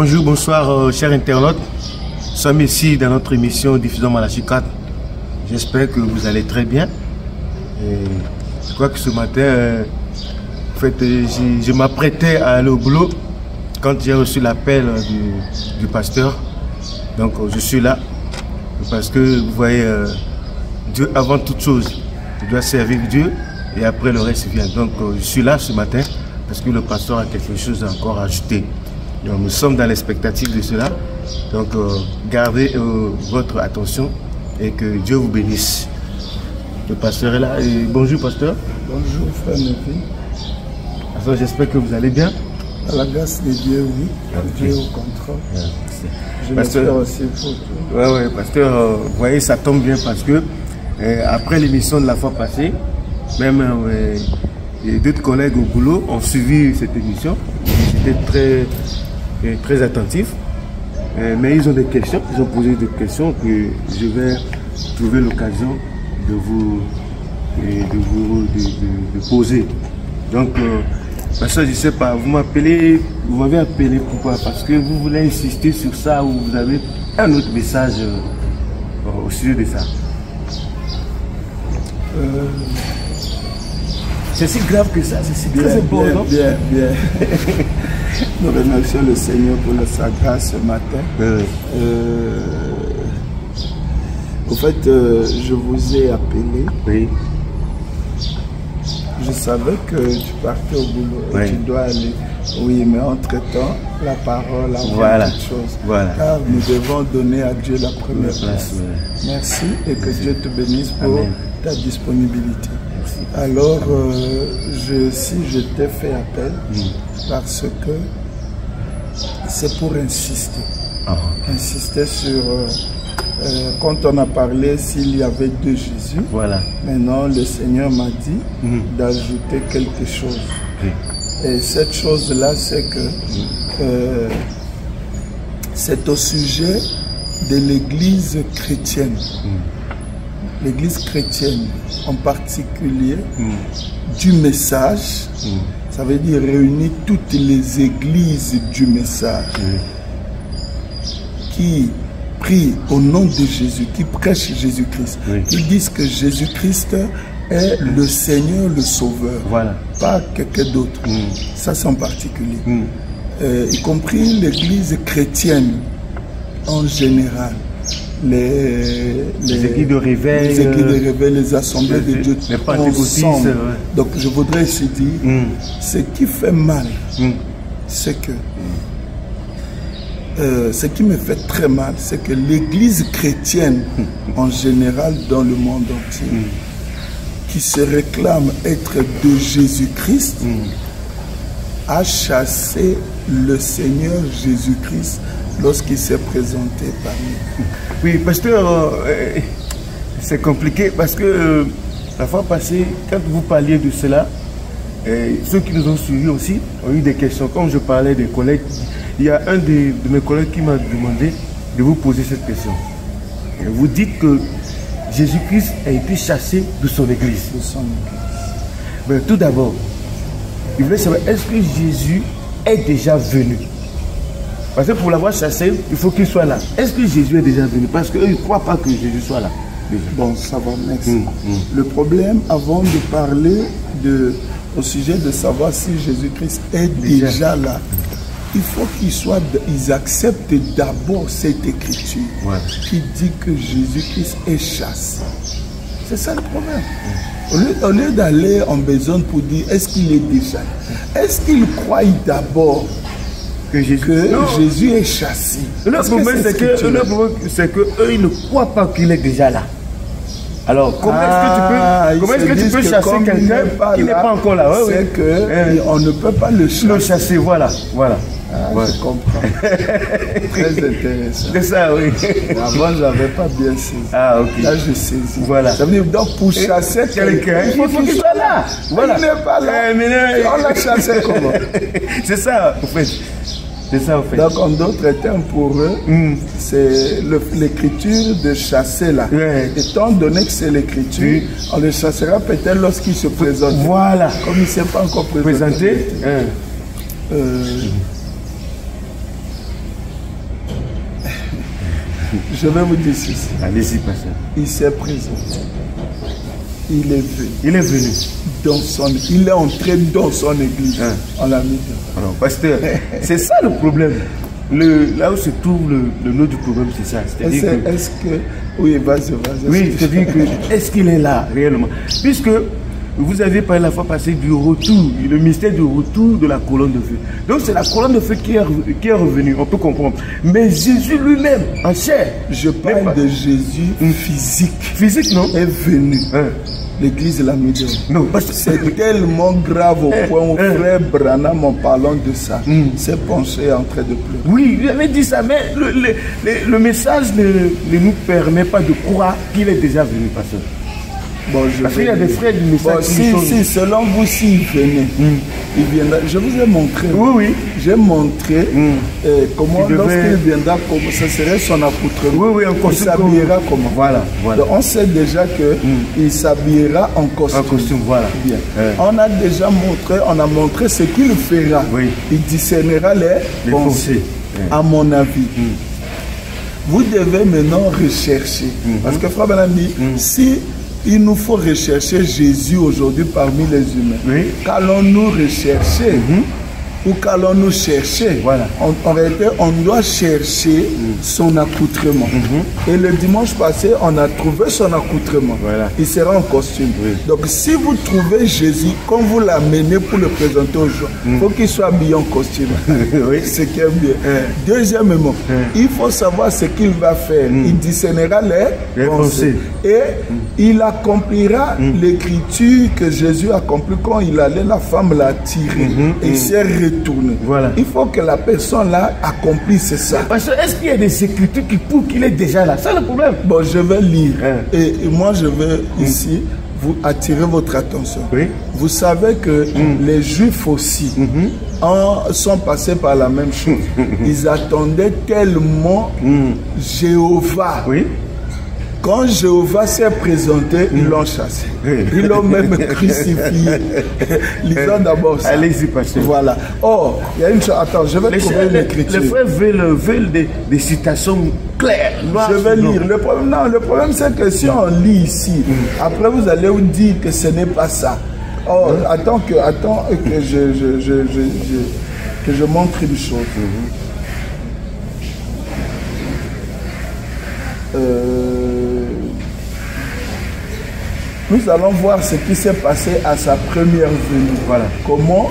Bonjour, bonsoir, chers internautes. Nous sommes ici dans notre émission Diffusion Malachi 4. J'espère que vous allez très bien. Et je crois que ce matin, en fait, je m'apprêtais à aller au boulot quand j'ai reçu l'appel du pasteur. Donc, je suis là parce que vous voyez, Dieu avant toute chose, tu dois servir Dieu et après le reste vient. Donc, je suis là ce matin parce que le pasteur a quelque chose encore à ajouter. Donc, nous sommes dans l'expectative de cela. Donc, gardez votre attention et que Dieu vous bénisse. Le pasteur est là. Et bonjour, pasteur. Bonjour, frère Nevi. Alors, j'espère que vous allez bien. À la grâce de Dieu, oui. Okay. Dieu au contrôle. Je pasteur, l'espère aussi pour toi. Oui, pasteur, vous voyez, ça tombe bien parce que après l'émission de la fois passée, même d'autres collègues au boulot ont suivi cette émission. Ils étaient très attentifs. Mais ils ont des questions, ils ont posé des questions que je vais trouver l'occasion de poser. Donc, parce que je ne sais pas, vous m'avez appelé pourquoi? Parce que vous voulez insister sur ça ou vous avez un autre message au sujet de ça. C'est si grave que ça, c'est si très important. Bien. Nous remercions le Seigneur pour sa grâce ce matin. Au fait, je vous ai appelé. Oui. Je savais que tu partais au boulot et tu dois aller. Oui, mais entre-temps, la parole a quelque chose. Voilà. Car nous devons donner à Dieu la première place. Merci et que Dieu te bénisse pour ta disponibilité. Merci. Alors, si je t'ai fait appel, parce que c'est pour insister. Insister sur... quand on a parlé s'il y avait deux Jésus, maintenant le Seigneur m'a dit d'ajouter quelque chose. Et cette chose-là, c'est que c'est au sujet de l'Église chrétienne. L'Église chrétienne en particulier, du message, ça veut dire réunir toutes les églises du message qui prient au nom de Jésus, qui prêchent Jésus-Christ, qui disent que Jésus-Christ est le Seigneur, le Sauveur, pas quelqu'un d'autre. Ça, c'est en particulier. Y compris l'Église chrétienne en général. Les églises de réveil, les assemblées de Dieu, les pentecôtistes. Donc, je voudrais ici dire, ce qui fait mal, c'est que ce qui me fait très mal, c'est que l'Église chrétienne, en général dans le monde entier, qui se réclame être de Jésus-Christ, a chassé le Seigneur Jésus-Christ lorsqu'il s'est présenté parmi nous. Oui, pasteur, c'est compliqué parce que la fois passée, quand vous parliez de cela, ceux qui nous ont suivis aussi ont eu des questions. Comme je parlais des collègues, il y a un de mes collègues qui m'a demandé de vous poser cette question. Vous dites que Jésus-Christ a été chassé de son église. Mais tout d'abord, il voulait savoir, est-ce que Jésus est déjà venu? Parce que pour l'avoir chassé, il faut qu'il soit là. Est-ce que Jésus est déjà venu? Parce qu'eux, ils ne croient pas que Jésus soit là. Déjà. Bon, ça va, merci. Le problème, avant de parler au sujet de savoir si Jésus-Christ est déjà là, il faut qu'ils acceptent d'abord cette écriture qui dit que Jésus-Christ est chassé. C'est ça le problème. Au lieu d'aller en besogne pour dire est-ce qu'il est déjà là, est-ce qu'ils croient d'abord que Jésus est chassé? Le problème, c'est que eux, ils ne croient pas qu'il est déjà là. Alors, comment est-ce que tu peux chasser quelqu'un qui n'est pas encore là? C'est qu'on ne peut pas le chasser. Voilà. Je comprends. Très intéressant. C'est ça, oui. Avant, je n'avais pas bien saisi. Ok. Là, je saisis. Voilà. Ça veut dire, donc, pour chasser quelqu'un, il faut qu'il soit là. Voilà. Il n'est pas là. On l'a chassé comment? C'est ça, en fait. C'est ça, en fait. Donc, en d'autres termes, pour eux, c'est l'écriture de chasser là. Étant donné que c'est l'écriture, on le chassera peut-être lorsqu'il se présente. Voilà. Comme il ne s'est pas encore présenté. Je vais vous dire ceci. Allez-y, pasteur. Il s'est présenté. Il est venu. Il est venu. Il est entré dans son église. On l'a mis. Alors, pasteur, c'est ça le problème. Là où se trouve le nœud du problème, c'est ça. Est-ce que... Oui, vas-y. Oui, c'est-à-dire que, est-ce qu'il est là, réellement? Puisque vous avez parlé la fois passée du retour, le mystère du retour de la colonne de feu. Donc c'est la colonne de feu qui est revenue, on peut comprendre. Mais Jésus lui-même, en chair. Je parle de Jésus physique. Physique, non? Est venu. L'église l'a mis dehors. Non, parce que c'est tellement grave au point où frère Branham, en parlant de ça, s'est penché en train de pleurer. Oui, il avait dit ça, mais le message ne nous permet pas de croire qu'il est déjà venu, pasteur. Bon, parce qu'il y a des frères du message si selon vous, s'il venait, il viendra. Je vous ai montré. Oui. J'ai montré comment, lorsqu'il viendra, comment ça serait son accoutrement. Oui, en costume. Il s'habillera comment. Voilà. Donc, on sait déjà qu'il s'habillera en costume. En costume, voilà. Bien. On a déjà montré ce qu'il fera. Oui. Il discernera les pensées. À mon avis. Vous devez maintenant rechercher. Parce que Frère Branham dit, si il nous faut rechercher Jésus aujourd'hui parmi les humains. Qu'allons-nous rechercher ou qu'allons-nous chercher? Voilà. En réalité, on doit chercher son accoutrement. Et le dimanche passé, on a trouvé son accoutrement. Voilà. Il sera en costume. Donc, si vous trouvez Jésus, quand vous l'amenez pour le présenter aux gens, il faut qu'il soit habillé en costume. Ce qui est bien. Deuxièmement, il faut savoir ce qu'il va faire. Il discernera les pensées. Et il accomplira l'écriture que Jésus accomplit quand il allait, la femme l'a tiré. Et il s'est retourné. Voilà. Il faut que la personne là accomplisse ça. Parce que est-ce qu'il y a des écritures qui prouvent qu'il est déjà là? C'est le problème. Bon, je vais lire. Et moi, je vais ici vous attirer votre attention. Vous savez que les Juifs aussi sont passés par la même chose. Ils attendaient tellement Jéhovah. Quand Jéhovah s'est présenté, ils l'ont chassé. Ils l'ont même crucifié. Lisons d'abord ça. Allez-y, pasteur. Voilà. Oh, il y a une chose. Attends, je vais trouver une écriture. Les frères veulent des citations claires. Je vais lire. Le problème c'est que si on lit ici, après vous allez vous dire que ce n'est pas ça. Oh, attends que je montre une chose. Nous allons voir ce qui s'est passé à sa première venue. Voilà. Comment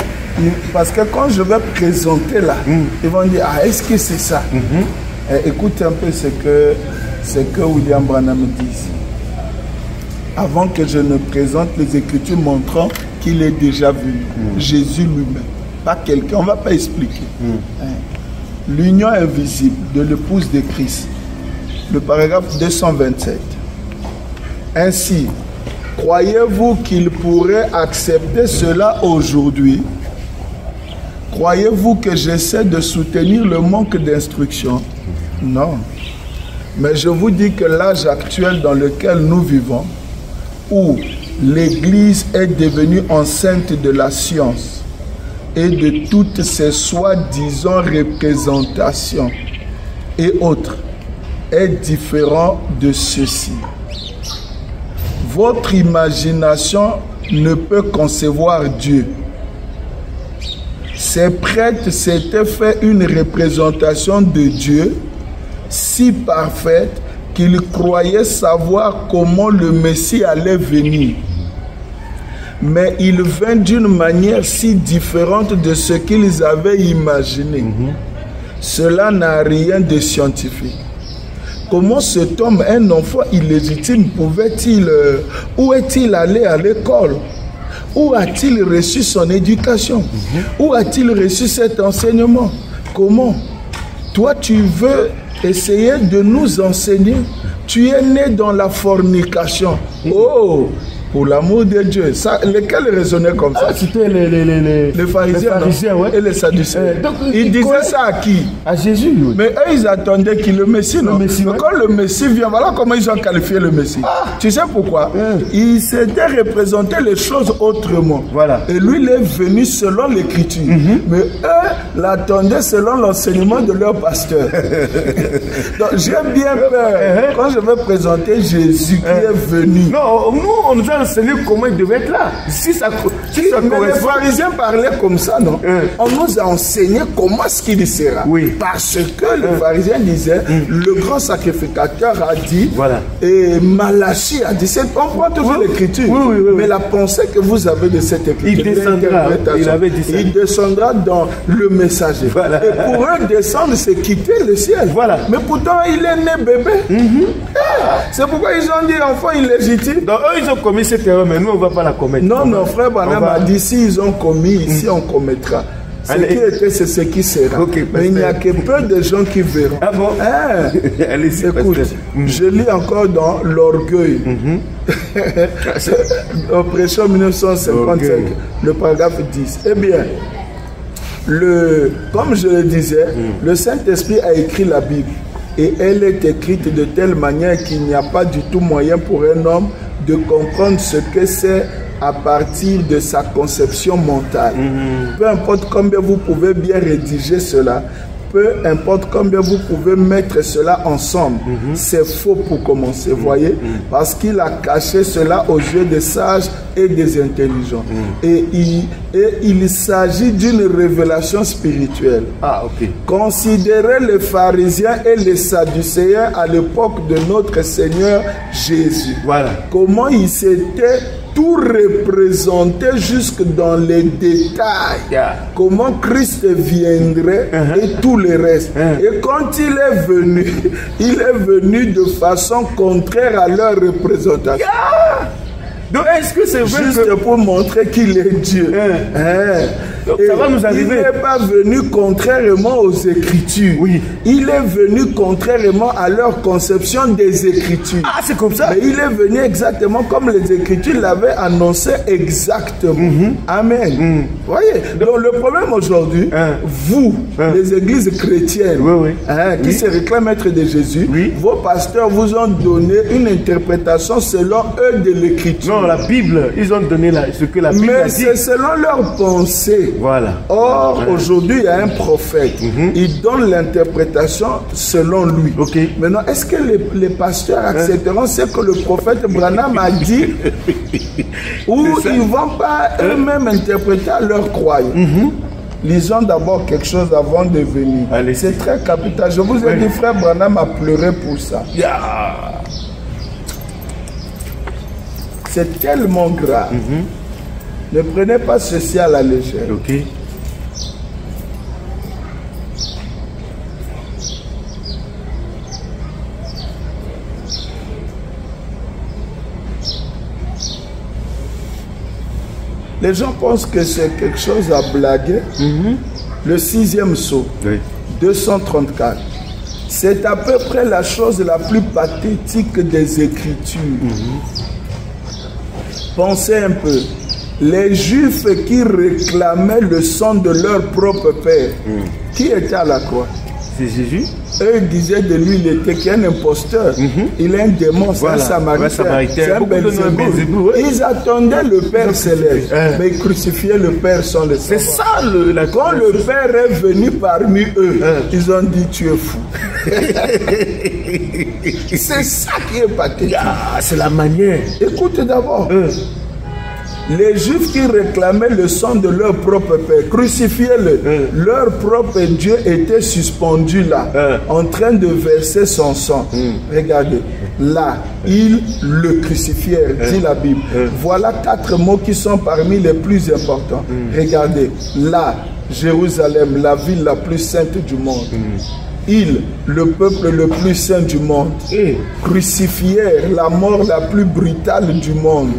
parce que quand je vais présenter là, ils vont dire, ah, est-ce que c'est ça? Écoutez un peu ce que William Branham dit ici. Avant que je ne présente les Écritures montrant qu'il est déjà venu. Jésus lui-même. Pas quelqu'un, on ne va pas expliquer. L'union invisible de l'épouse de Christ. Le paragraphe 227. Ainsi, croyez-vous qu'il pourrait accepter cela aujourd'hui? Croyez-vous que j'essaie de soutenir le manque d'instruction? Non. Mais je vous dis que l'âge actuel dans lequel nous vivons, où l'Église est devenue enceinte de la science et de toutes ces soi-disant représentations et autres, est différent de ceci. Votre imagination ne peut concevoir Dieu. Ces prêtres s'étaient fait une représentation de Dieu si parfaite qu'ils croyaient savoir comment le Messie allait venir. Mais il vint d'une manière si différente de ce qu'ils avaient imaginé. Cela n'a rien de scientifique. Comment cet homme, un enfant illégitime, pouvait-il... où est-il allé à l'école? Où a-t-il reçu son éducation? Où a-t-il reçu cet enseignement? Comment? Toi, tu veux essayer de nous enseigner? Tu es né dans la fornication. Oh! Pour l'amour de Dieu. Ça, lesquels raisonnaient comme ça? C'était les pharisiens, ouais. Et les sadducéens. Donc, ils disaient ça à qui? À Jésus. Oui. Mais eux, ils attendaient qu'il le Messie, non? Messie, Mais quand le Messie vient, voilà comment ils ont qualifié le Messie. Tu sais pourquoi? Ils s'étaient représenté les choses autrement. Voilà. Et lui, il est venu selon l'écriture. Mais eux l'attendaient selon l'enseignement de leur pasteur. Donc, j'ai bien peur quand je vais présenter Jésus qui est venu. Non, nous, on nous a enseigné comment il devait être là. Si ça mais les pharisiens parlaient comme ça, non? On nous a enseigné comment est-ce qu'il sera. Oui. Parce que les pharisiens disaient, le grand sacrificateur a dit, voilà. Et Malachie a dit, on prend toujours l'écriture. Oui. Mais la pensée que vous avez de cette écriture, il descendra dans le messager. Voilà. Et pour eux, descendre, c'est quitter le ciel. Voilà. Mais pourtant, il est né bébé. C'est pourquoi ils ont dit enfant illégitime. Donc eux, ils ont commis cette erreur, mais nous, on ne va pas la commettre. Non, frère Branham a dit, si ils ont commis, ici on commettra. Ce qui était, c'est ce qui sera. Okay, mais il n'y a que peu de gens qui verront. Ah bon? Allez-y, écoute, je lis encore dans l'orgueil. Oppression 1955, le paragraphe 10. Eh bien, comme je le disais, le Saint-Esprit a écrit la Bible. Et elle est écrite de telle manière qu'il n'y a pas du tout moyen pour un homme de comprendre ce que c'est à partir de sa conception mentale. Peu importe combien vous pouvez bien rédiger cela, peu importe combien vous pouvez mettre cela ensemble, c'est faux pour commencer, voyez, parce qu'il a caché cela aux yeux des sages et des intelligents. Et il s'agit d'une révélation spirituelle. Considérez les pharisiens et les sadducéens à l'époque de notre Seigneur Jésus. Voilà. Comment ils s'étaient tout représenté jusque dans les détails. Comment Christ viendrait et tout le reste. Et quand il est venu de façon contraire à leur représentation. Donc est-ce que c'est vrai juste pour montrer qu'il est Dieu. Donc, ça va nous arriver. Il n'est pas venu contrairement aux Écritures. Oui. Il est venu contrairement à leur conception des Écritures. Ah, c'est comme ça. Mais il est venu exactement comme les Écritures l'avaient annoncé exactement. Amen. Voyez. Donc le problème aujourd'hui, vous, les églises chrétiennes, qui se réclament être de Jésus, vos pasteurs vous ont donné une interprétation selon eux de l'Écriture. Non, la Bible, ils ont donné ce que la Bible a dit. Mais c'est selon leur pensée. Voilà. Or, aujourd'hui, il y a un prophète. Il donne l'interprétation selon lui. Maintenant, est-ce que les pasteurs accepteront ce que le prophète Branham a dit ou ils ne vont pas eux-mêmes interpréter à leur croyance? Lisons d'abord quelque chose avant de venir. C'est très capital. Je vous ai dit, frère Branham a pleuré pour ça. C'est tellement grave. Ne prenez pas ceci à la légère. Les gens pensent que c'est quelque chose à blaguer. Le 6e sceau, 234. C'est à peu près la chose la plus pathétique des Écritures. Pensez un peu. Les Juifs qui réclamaient le sang de leur propre père, qui était à la croix? C'est Jésus. Eux disaient de lui, il était qu'un imposteur. Il est un démon, c'est un samaritain. C'est un Belzéboul. Ils attendaient le Père céleste, mais ils crucifiaient le Père sans le savoir. C'est ça quand le Père est venu parmi eux, ils ont dit, tu es fou. C'est ça qui est pathétique. C'est la manière. Écoute d'abord. Les Juifs qui réclamaient le sang de leur propre père, crucifiez-le. Leur propre Dieu était suspendu là, en train de verser son sang. Regardez, là, ils le crucifièrent, dit la Bible. Voilà 4 mots qui sont parmi les plus importants. Regardez, là, Jérusalem, la ville la plus sainte du monde. Ils, le peuple le plus saint du monde, crucifièrent la mort la plus brutale du monde.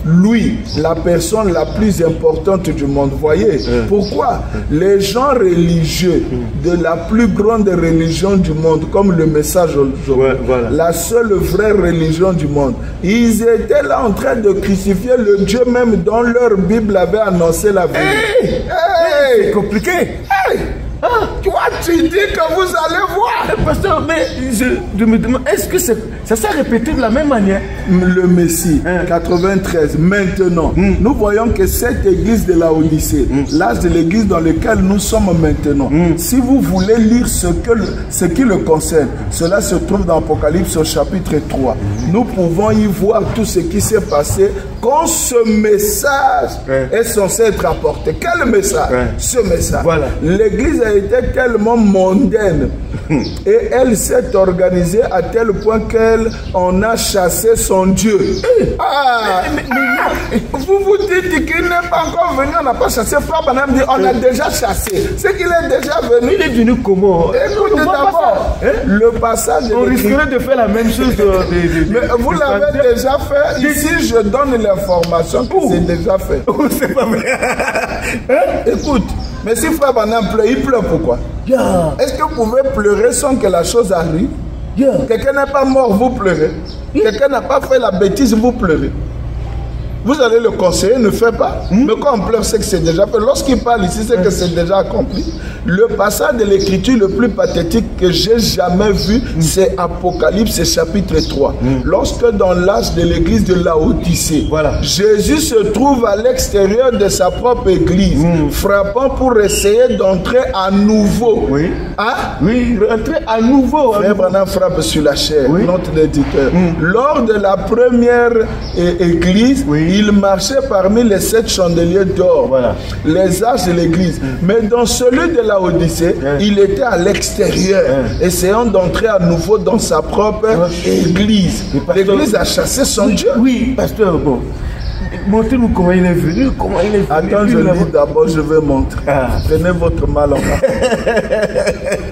lui, la personne la plus importante du monde. Voyez, pourquoi les gens religieux de la plus grande religion du monde, comme le message aujourd'hui, la seule vraie religion du monde, ils étaient là en train de crucifier le Dieu même dont leur Bible avait annoncé la venue. C'est compliqué. Toi, tu dis que vous allez voir. Pasteur, mais je me demande, est-ce que ça s'est répété de la même manière? Le Messie, 93, maintenant, nous voyons que cette église de la Odyssée, l'âge de l'église dans lequel nous sommes maintenant, si vous voulez lire ce qui le concerne, cela se trouve dans Apocalypse au chapitre 3. Nous pouvons y voir tout ce qui s'est passé quand ce message est censé être apporté. Quel message? Ce message. Voilà. L'église a été tellement mondaine et elle s'est organisée à tel point qu'on a chassé son Dieu. Vous vous dites qu'il n'est pas encore venu, on n'a pas chassé. Frère Branham dit on a déjà chassé. C'est qu'il est déjà venu. Il est venu comment? Écoutez d'abord, le passage de on risquerait de faire la même chose. Mais vous l'avez déjà fait. Ici, je donne l'information que c'est déjà fait. C'est pas vrai. Écoute, mais si Frère Branham pleure, il pleure pourquoi? Est-ce que vous pouvez pleurer sans que la chose arrive? Quelqu'un n'est pas mort, vous pleurez. Quelqu'un n'a pas fait la bêtise, vous pleurez. Vous allez le conseiller, ne fait pas. Mais quand on pleure, c'est que c'est déjà fait. Lorsqu'il parle ici, c'est que c'est déjà accompli. Le passage de l'écriture le plus pathétique que j'ai jamais vu, c'est Apocalypse chapitre 3. Lorsque dans l'âge de l'église de Laodicée, Jésus se trouve à l'extérieur de sa propre église, frappant pour essayer d'entrer à nouveau. Entrer à nouveau. Frère Branham frappe sur la chair, notre éditeur. Lors de la première église, il marchait parmi les 7 chandeliers d'or, les âges de l'église. Mais dans celui de la Odyssée, il était à l'extérieur, essayant d'entrer à nouveau dans sa propre église. L'église a chassé son Dieu. Oui, pasteur, bon. Montrez-nous comment il est venu, Attends, je lis d'abord, je vais montrer. Prenez votre mal en main.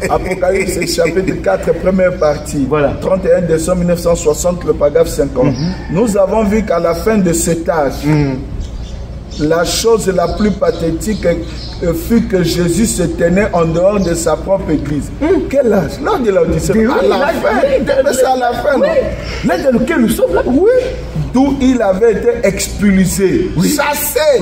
Apocalypse chapitre 4, première partie. 31 décembre 1960, le paragraphe 50. Nous avons vu qu'à la fin de cet âge, la chose la plus pathétique fut que Jésus se tenait en dehors de sa propre église. Quel âge? L'âge de l'Odyssée. À la fin. Mais c'est à la fin, non? L'âge dans lequel nous sommes là? D'où il avait été expulsé, chassé.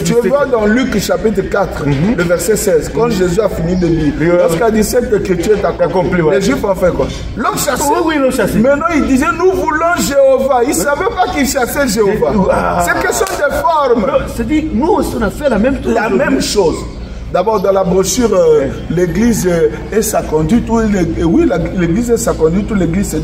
Tu vois dans Luc chapitre 4, le verset 16, quand Jésus a fini de lire, lorsqu'il dit cette écriture est accomplie, les Juifs ont fait quoi? L'ont chassé. L'ont chassé. Maintenant, il disait, nous voulons Jéhovah. Ils ne savaient pas qu'ils chassaient Jéhovah. C'est question de forme. C'est-à-dire, nous aussi, on a fait la même chose. La même chose. D'abord, dans la brochure, l'église et sa conduite, l'église et sa conduite, ou l'église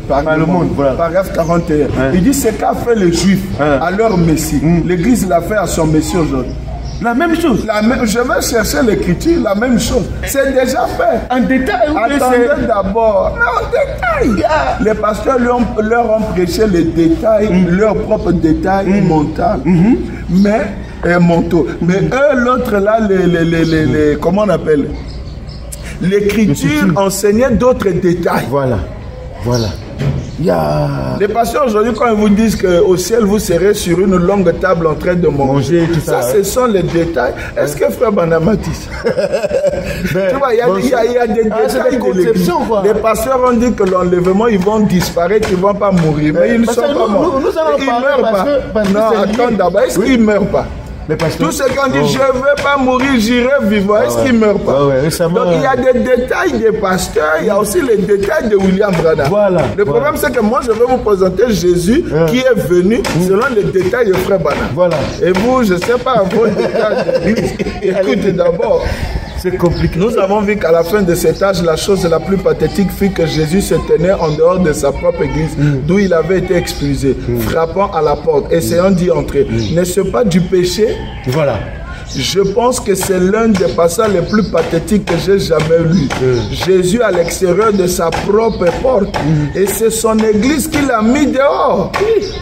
par le monde, paragraphe 41. Il dit ce qu'a fait les Juifs à leur Messie. L'église l'a fait à son Messie aujourd'hui. La même chose. Je vais chercher l'écriture, la même chose. C'est déjà fait. En détail. Attendez d'abord. Non, en détail. Les pasteurs leur ont prêché les détails, leurs propres détails mentaux. Mais mentaux. Mais eux, l'autre là, comment on appelle? L'écriture enseignait d'autres détails. Voilà. Les pasteurs aujourd'hui, quand ils vous disent qu'au ciel vous serez sur une longue table en train de manger, tout ça, ce sont les détails. Est-ce que Frère Banamatis tu vois, il y a des détails de l'église. Les pasteurs ont dit que l'enlèvement, ils vont disparaître, ils ne vont pas mourir. Mais ils ne sont pas morts. Ils ne meurent pas. Non, attends d'abord, est-ce qu'ils ne meurent pas? Tout ce qu'on dit, je ne vais pas mourir, j'irai vivre. Est-ce qu'il ne meurt pas? Donc il y a des détails des pasteurs, il y a aussi les détails de William Branham. Le problème, c'est que moi, je vais vous présenter Jésus qui est venu selon les détails de Frère Branham. Et vous, je ne sais pas vos détails de l'église. Écoutez d'abord. C'est compliqué. Nous avons vu qu'à la fin de cet âge, la chose la plus pathétique fut que Jésus se tenait en dehors de sa propre église, d'où il avait été expulsé, frappant à la porte, essayant d'y entrer. N'est-ce pas du péché? Je pense que c'est l'un des passages les plus pathétiques que j'ai jamais lu. Jésus à l'extérieur de sa propre porte. Et c'est son église qui l'a mis dehors.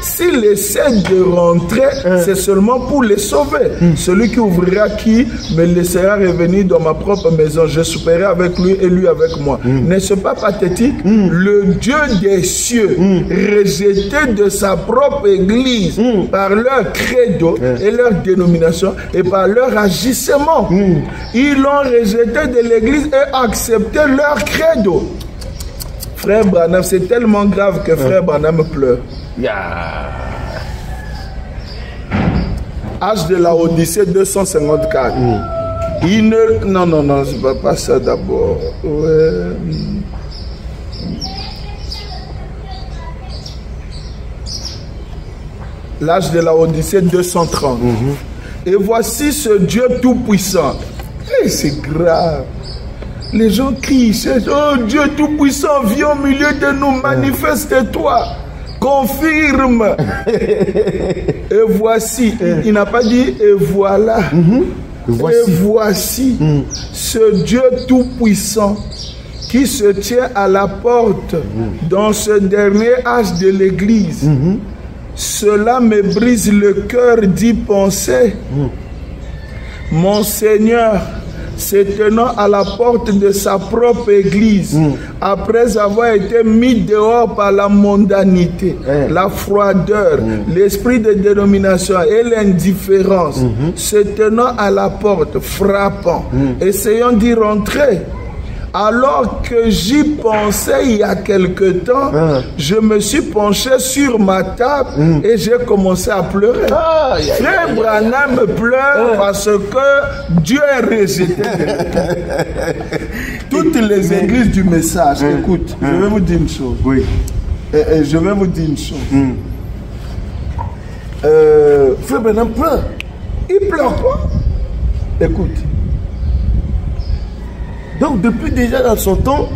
S'il essaie de rentrer, c'est seulement pour les sauver. Celui qui ouvrira qui me laissera revenir dans ma propre maison. Je souperai avec lui et lui avec moi. N'est-ce pas pathétique? Le Dieu des cieux, rejeté de sa propre église par leur credo et leur dénomination et par leur agissement. Ils l'ont rejeté de l'église et accepté leur credo. Frère Branham, c'est tellement grave que Frère Branham pleure. Âge de la Odyssée 254. Il ne... Non, c'est pas ça d'abord. L'âge de la Odyssée 230. Et voici ce Dieu tout-puissant. Et c'est grave. Les gens crient, oh Dieu tout-puissant, viens au milieu de nous, manifeste-toi, confirme. Et voici, il n'a pas dit et voilà. Et voici ce Dieu tout-puissant qui se tient à la porte dans ce dernier âge de l'Église. Cela me brise le cœur d'y penser. Mon Seigneur, se tenant à la porte de sa propre église, après avoir été mis dehors par la mondanité, la froideur, l'esprit de dénomination et l'indifférence, se tenant à la porte, frappant, essayant d'y rentrer. Alors que j'y pensais il y a quelque temps, je me suis penché sur ma table et j'ai commencé à pleurer. Frère Branham pleure parce que Dieu est rejeté. Toutes les églises du message, écoute, je vais vous dire une chose. Je vais vous dire une chose. Frère Branham pleure. Il pleure pas. Écoute. Donc depuis déjà dans son temps,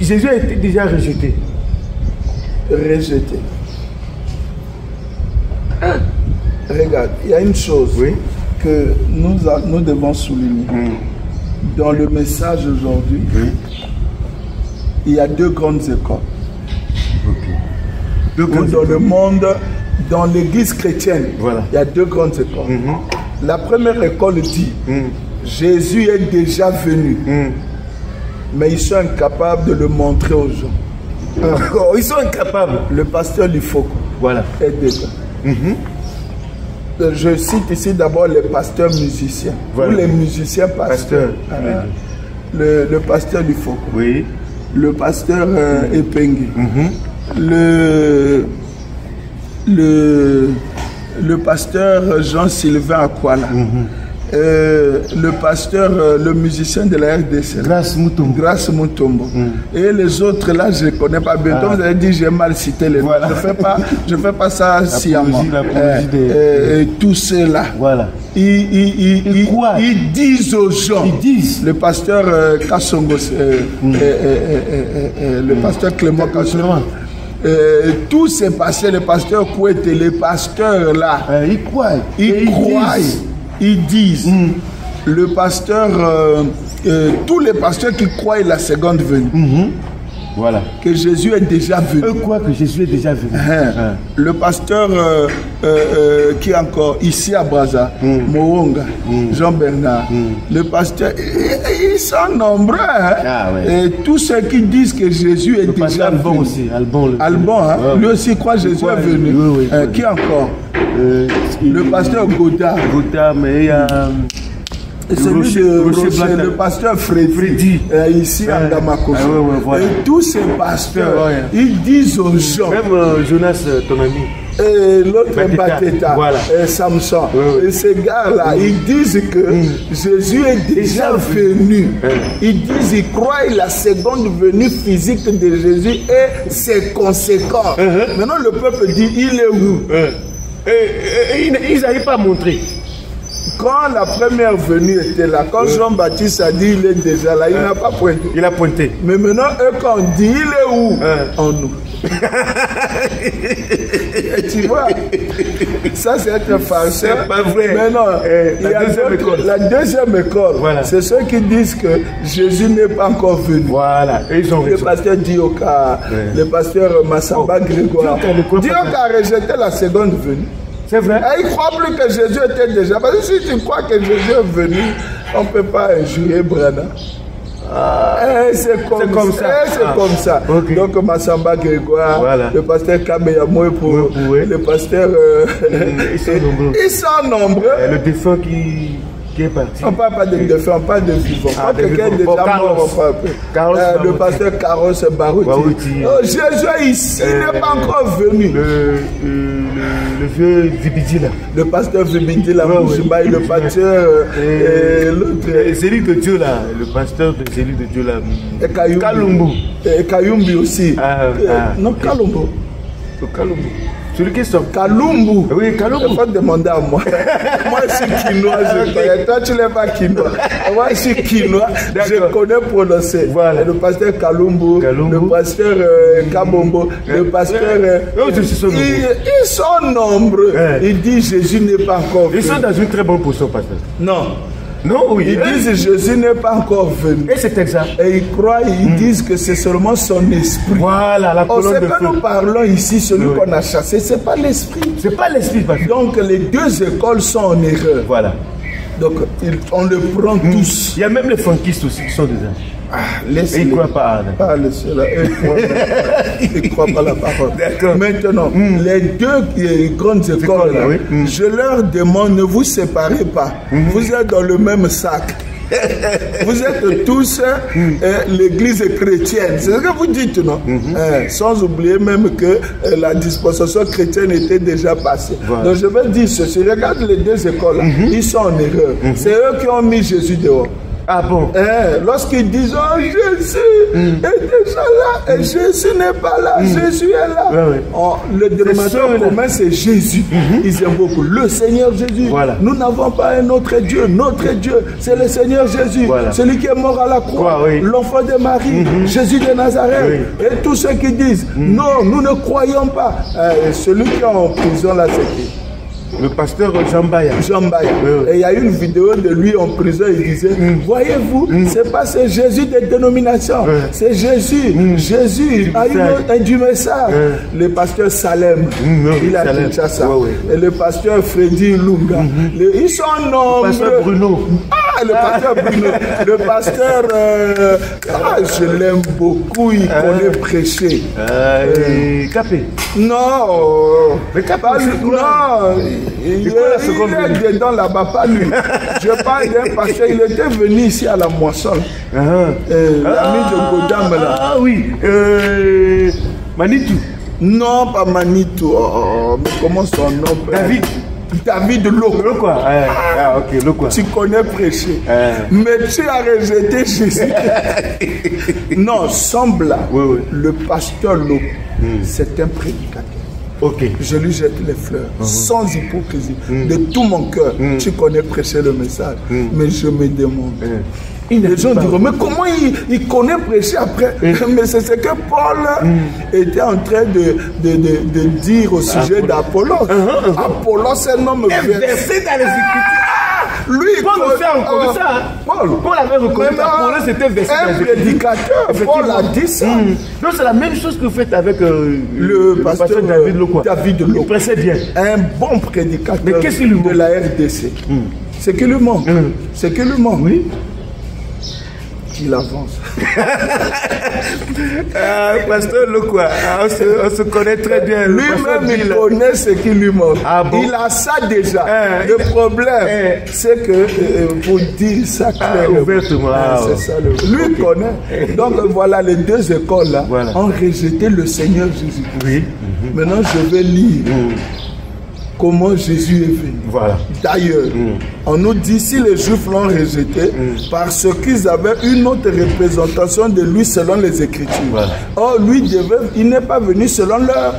Jésus a été déjà rejeté. Rejeté. Regarde, il y a une chose que nous devons souligner. Dans le message aujourd'hui, il y a deux grandes écoles. Dans le monde, dans l'église chrétienne, il y a deux grandes écoles. La première école dit Jésus est déjà venu, mais ils sont incapables de le montrer aux gens. Ils sont incapables. Le pasteur Lifoko est déjà. Je cite ici d'abord les pasteurs musiciens, ou les musiciens pasteurs. Le pasteur Lifoko, le pasteur Epengi, le pasteur Jean-Sylvain Akwala. Le pasteur, le musicien de la RDC, Grâce Mutombo. Et les autres là, je ne connais pas bien. Vous avez dit, j'ai mal cité les noms. Je fais pas ça sciemment. Et tous ceux-là, ils disent aux gens, le pasteur Kassongo, le pasteur Clément Kassongo, tous ces pasteurs, le pasteur Kouete, les pasteurs là, ils croient. Ils disent, le pasteur, tous les pasteurs qui croient à la seconde venue, que Jésus est déjà venu. Eux croient que Jésus est déjà venu. Le pasteur qui est encore ici à Brazza, Moonga, Jean-Bernard, le pasteur, ils sont nombreux. Et tous ceux qui disent que Jésus est déjà Albon venu. aussi, Albon. Lui aussi croit que Jésus est venu. Qui encore? Le pasteur Godard, mais il y a celui de le pasteur Freddy, ici à Damascus. Et tous ces pasteurs, ils disent aux gens, même Jonas, ton ami, et l'autre Bateta, Samson, et ces gars-là, ils disent que Jésus est déjà venu. Ils disent, ils croient la seconde venue physique de Jésus et ses conséquences. Maintenant, le peuple dit, il est où? Ils n'arrivent pas à montrer. Quand la première venue était là, quand Jean-Baptiste a dit il est déjà là, il n'a pas pointé. Il a pointé. Mais maintenant, eux, quand on dit il est où? En nous. Et tu vois, ça c'est être farceur. C'est pas vrai. Mais non, la deuxième école, voilà. C'est ceux qui disent que Jésus n'est pas encore venu. Voilà, et ils ont le pasteur Dioka, le pasteur Massamba Grégoire. Dioka a rejeté la seconde venue. C'est vrai. Et il ne croit plus que Jésus était déjà. Parce que si tu crois que Jésus est venu, on ne peut pas injurer Brana. C'est comme ça. Okay. Donc Massamba Grégoire, voilà. Le pasteur Kabeyamoué pour le pasteur. Ils sont nombreux. Le défunt qui est parti. On ne parle pas de défunt, on parle de vivant. Quand quelqu'un est déjà mort, on parle. Le pasteur Carlos Barouti. Jésus ici n'est pas encore venu. Le vieux Zibidila. Le pasteur Zibidila, le pasteur. Zélie de Dieu là, le pasteur de Zélie de Dieu là. Et Kalumbu. Et Kayumbi aussi. Non, Kalumbu. Kalumbu. Celui qui sort. Kalumbu. Oui, Kalumbu. Il faut demander à moi. Moi, je suis quinois, je connais. Toi, tu n'es pas quinois. Moi, je suis quinois, je connais prononcer. Voilà. Le pasteur Kalumbu, le pasteur Kabombo, le pasteur. Ils sont nombreux. Ils disent Jésus n'est pas encore venu. Ils sont dans une très bonne position, pasteur. Non. Non, oui. Ils disent Jésus n'est pas encore venu. Et c'est exact. Et ils croient, ils disent que c'est seulement son esprit. Voilà, la colonne de feu. Ce que nous parlons ici, celui qu'on a chassé, c'est pas l'esprit. C'est pas l'esprit, pasteur. Donc les deux écoles sont en erreur. Voilà. Donc on le prend tous. Il y a même les funkistes aussi qui sont des anges. Et ils ne croient pas à cela. Ils ne croient pas la parole. Maintenant, les deux grandes écoles, là, je leur demande, ne vous séparez pas. Vous êtes dans le même sac. Vous êtes tous l'église chrétienne. C'est ce que vous dites, non? Sans oublier même que la dispensation chrétienne était déjà passée. Voilà. Donc je vais dire ceci. Regarde les deux écoles là. Ils sont en erreur. C'est eux qui ont mis Jésus dehors. Ah bon? Lorsqu'ils disent oh, Jésus est déjà là et Jésus n'est pas là, Jésus est là. Le dénominateur commun c'est Jésus. Ils aiment beaucoup le Seigneur Jésus. Voilà. Nous n'avons pas un autre Dieu. Notre Dieu c'est le Seigneur Jésus. Voilà. Celui qui est mort à la croix, l'enfant de Marie, Jésus de Nazareth. Et tous ceux qui disent non, nous ne croyons pas. Celui qui est en prison là, c'est qui? Le pasteur Jambaya. Et il y a une vidéo de lui en prison, il disait, voyez-vous, c'est pas ce Jésus des dénominations, c'est Jésus. Jésus a eu du message. Le pasteur Salem, il a dit ça. Et le pasteur Freddy Lunga. Ils sont nombreux. Le pasteur Bruno. Le pasteur Bruno. Le pasteur, je l'aime beaucoup, il connaît prêcher. Capé. Non. Mais Capé, non. Il est dedans là-bas, pas lui. Je parle d'un pasteur, il était venu ici à la moisson. L'ami de Godam là. Ah oui. Manitou. Non, pas Manitou. Mais comment son nom? David Loko. Ok, Loko. Tu connais prêcher. Mais tu as rejeté Jésus. Non, semble le pasteur Loko, c'est un prédicateur. Je lui jette les fleurs, sans hypocrisie, de tout mon cœur. Tu connais prêcher le message, mais je me demande. Les gens diront, mais comment il connaît prêcher après? Mais c'est ce que Paul était en train de dire au sujet d'Apollos. Apollos, c'est un homme versé dans les Écritures. Lui, Paul fait encore ça. Paul avait reconnu qu'Apollos c'était versé dans les Écritures. Un prédicateur, Paul a dit ça. Donc c'est la même chose que vous faites avec le pasteur David Loko. Il prêchait bien. Un bon prédicateur de la RDC. C'est qui lui manque. C'est qui lui manque. Oui. Il avance. Pasteur Lokwa, on se connaît très bien. Lui-même, il connaît ce qui lui manque. Il a ça déjà. Le problème, c'est que pour dire ça clairement, c'est ça. Lui connaît. Donc voilà, les deux écoles là ont rejeté le Seigneur Jésus. Maintenant, je vais lire comment Jésus est venu. Voilà. D'ailleurs, on nous dit si les Juifs l'ont rejeté parce qu'ils avaient une autre représentation de lui selon les Écritures. Voilà. Or, lui, il n'est pas venu selon leur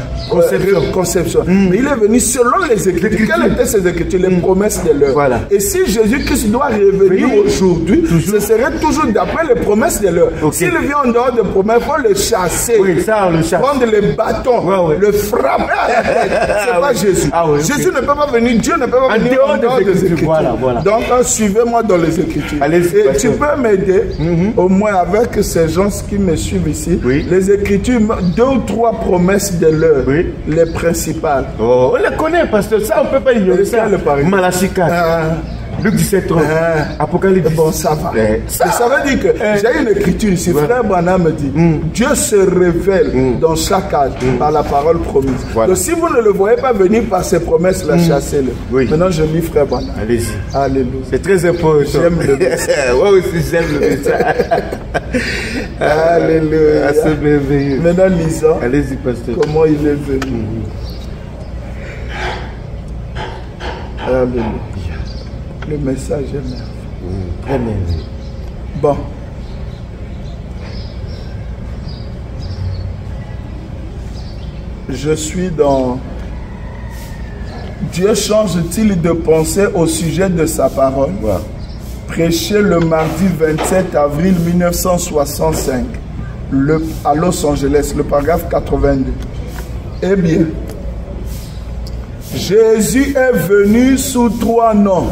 conception. Mais il est venu selon les Écritures. Quelles étaient ces Écritures? Les promesses de l'heure. Voilà. Et si Jésus-Christ doit revenir aujourd'hui, ce serait toujours d'après les promesses de l'heure. S'il vient en dehors des promesses, il faut le chasser. Oui, ça, on le chasse. Prendre les bâtons, le frapper à la tête. C'est pas Jésus. Jésus ne peut pas venir, Dieu ne peut pas venir en dehors des Écritures. Voilà. Donc, suivez-moi dans les Écritures. Et tu peux m'aider, au moins avec ces gens qui me suivent ici, les Écritures, 2 ou 3 promesses de l'heure, les principales. On les connaît, parce que ça, on ne peut pas ignorer ça. Malachie 4. Luc 17, 30. Apocalypse. Bon, ça va. Ça veut dire que j'ai une écriture ici. Frère Branham me dit Dieu se révèle dans chaque âge par la parole promise. Donc, si vous ne le voyez pas venir par ses promesses, chassez-le. Maintenant, je lis Frère Branham. Allez-y. Alléluia. C'est très important. J'aime le message. Moi aussi, j'aime le message. Alléluia. C'est merveilleux. Maintenant, lisons. Allez-y, pasteur. Comment il est venu. Alléluia. Le message est merveilleux. Très merveilleux. Bon. Je suis dans... Dieu change-t-il de pensée au sujet de sa parole? Prêché le mardi 27 avril 1965 à Los Angeles, le paragraphe 82. Eh bien, Jésus est venu sous 3 noms.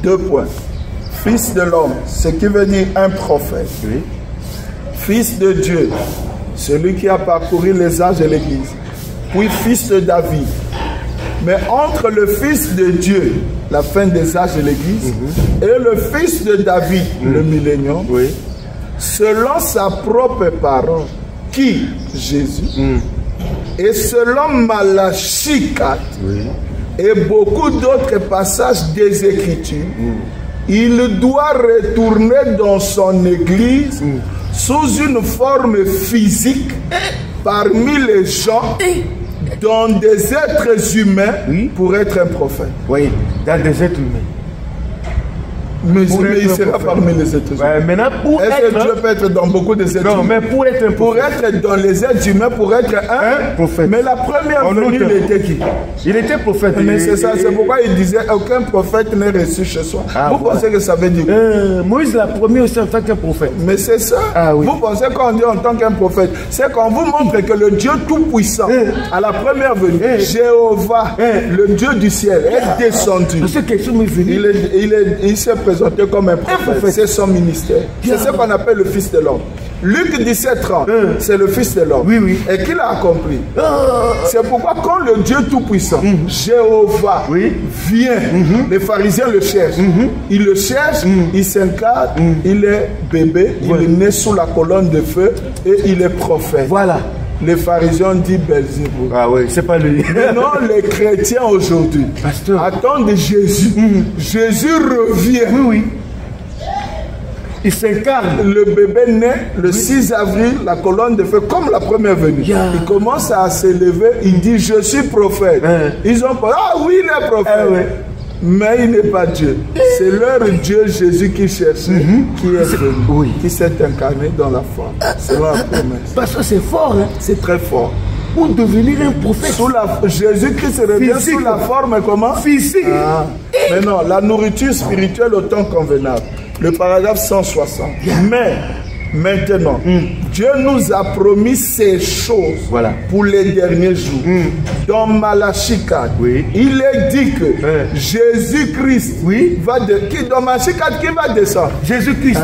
2 points. Fils de l'homme, ce qui veut dire un prophète. Fils de Dieu, celui qui a parcouru les âges de l'Église. Puis fils de David. Mais entre le fils de Dieu, la fin des âges de l'Église, et le fils de David, le millénium, selon sa propre parole, qui? Jésus. Et selon Malachie 4, et beaucoup d'autres passages des Écritures, il doit retourner dans son église sous une forme physique parmi les gens, dans des êtres humains, pour être un prophète. Oui, dans des êtres humains. Mais il sera parmi les êtres humains. Maintenant, est-ce que Dieu peut être dans beaucoup des êtres humains? Non, mais pour être un prophète. Pour être dans les êtres humains, pour être un prophète. Mais la première venue, il était qui? Il était prophète. Mais c'est ça, c'est pourquoi il disait aucun prophète n'est reçu chez soi. Vous pensez que ça veut dire Moïse l'a promis aussi en tant qu'un prophète. Mais c'est ça. Vous pensez qu'on dit en tant qu'un prophète, c'est qu'on vous montre que le Dieu Tout-Puissant, à la première venue, Jéhovah, le Dieu du ciel, est descendu. Il s'est présenté comme un prophète. C'est son ministère. C'est ce qu'on appelle le Fils de l'homme. Luc 17:30, c'est le Fils de l'homme. Et qu'il a accompli. C'est pourquoi quand le Dieu Tout-Puissant, Jéhovah, vient, les pharisiens le cherchent. Ils le cherchent, il s'incarne, il est bébé, il est né sous la colonne de feu et il est prophète. Voilà. Les pharisiens disent Belzébuth. Ah oui, c'est pas lui. Maintenant, les chrétiens aujourd'hui attendent Jésus. Jésus revient. Il s'incarne. Le bébé naît le 6 avril, la colonne de feu, comme la première venue. Il commence à s'élever, il dit je suis prophète. Ils ont pas, ah oui, il est prophète. Mais il n'est pas Dieu. C'est leur Dieu Jésus qui cherche, qui est venu, qui s'est incarné dans la forme. C'est la promesse. Parce que c'est fort, hein? C'est très fort. Pour devenir un prophète. Jésus-Christ revient sous la forme comment? Physique. Mais non, la nourriture spirituelle autant convenable. Le paragraphe 160. Mais maintenant, Dieu nous a promis ces choses pour les derniers jours. Dans Malachie 4, il est dit que Jésus-Christ va dans Malachie 4, qui va descendre? Jésus-Christ.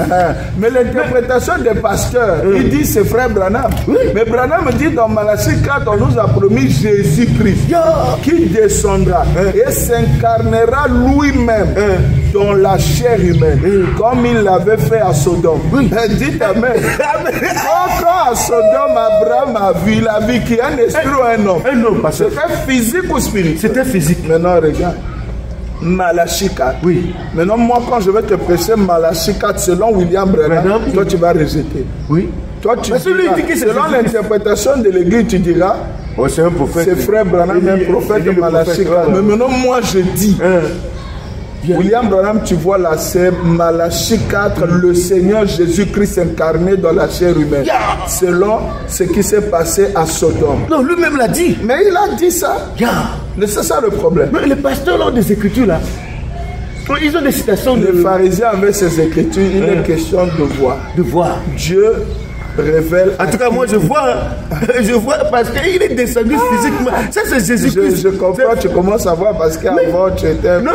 Mais l'interprétation des pasteurs, il dit c'est frère Branham. Mais Branham dit dans Malachie 4, on nous a promis Jésus-Christ qui descendra et s'incarnera lui-même dans la chair humaine, comme il l'avait fait à Sodome. Dites Amen. Quand à Sodome, Abraham a vu la vie qui est un esprit ou un homme. C'était physique ou spirituel? C'était physique. Maintenant, regarde. Malachie 4. Maintenant, moi, quand je vais te prêcher Malachie 4 selon William Branham, toi, tu vas rejeter. Toi, tu diras, selon l'interprétation de l'Église, tu diras Oh, c'est un prophète. C'est frère Branham, un prophète de Malachie 4. Mais maintenant, moi je dis, William Branham, tu vois là, c'est Malachie 4, le Seigneur Jésus-Christ incarné dans la chair humaine. Selon ce qui s'est passé à Sodome. Non, lui-même l'a dit. Mais il a dit ça. C'est ça le problème. Mais les pasteurs ont des écritures là. Ils ont des citations de... Les pharisiens avec ces écritures, il est question de voir. De voir. Dieu révèle. En tout cas, moi je vois parce qu'il est descendu physiquement. Ça c'est Jésus-Christ. Je comprends, tu commences à voir parce qu'avant tu étais. Non,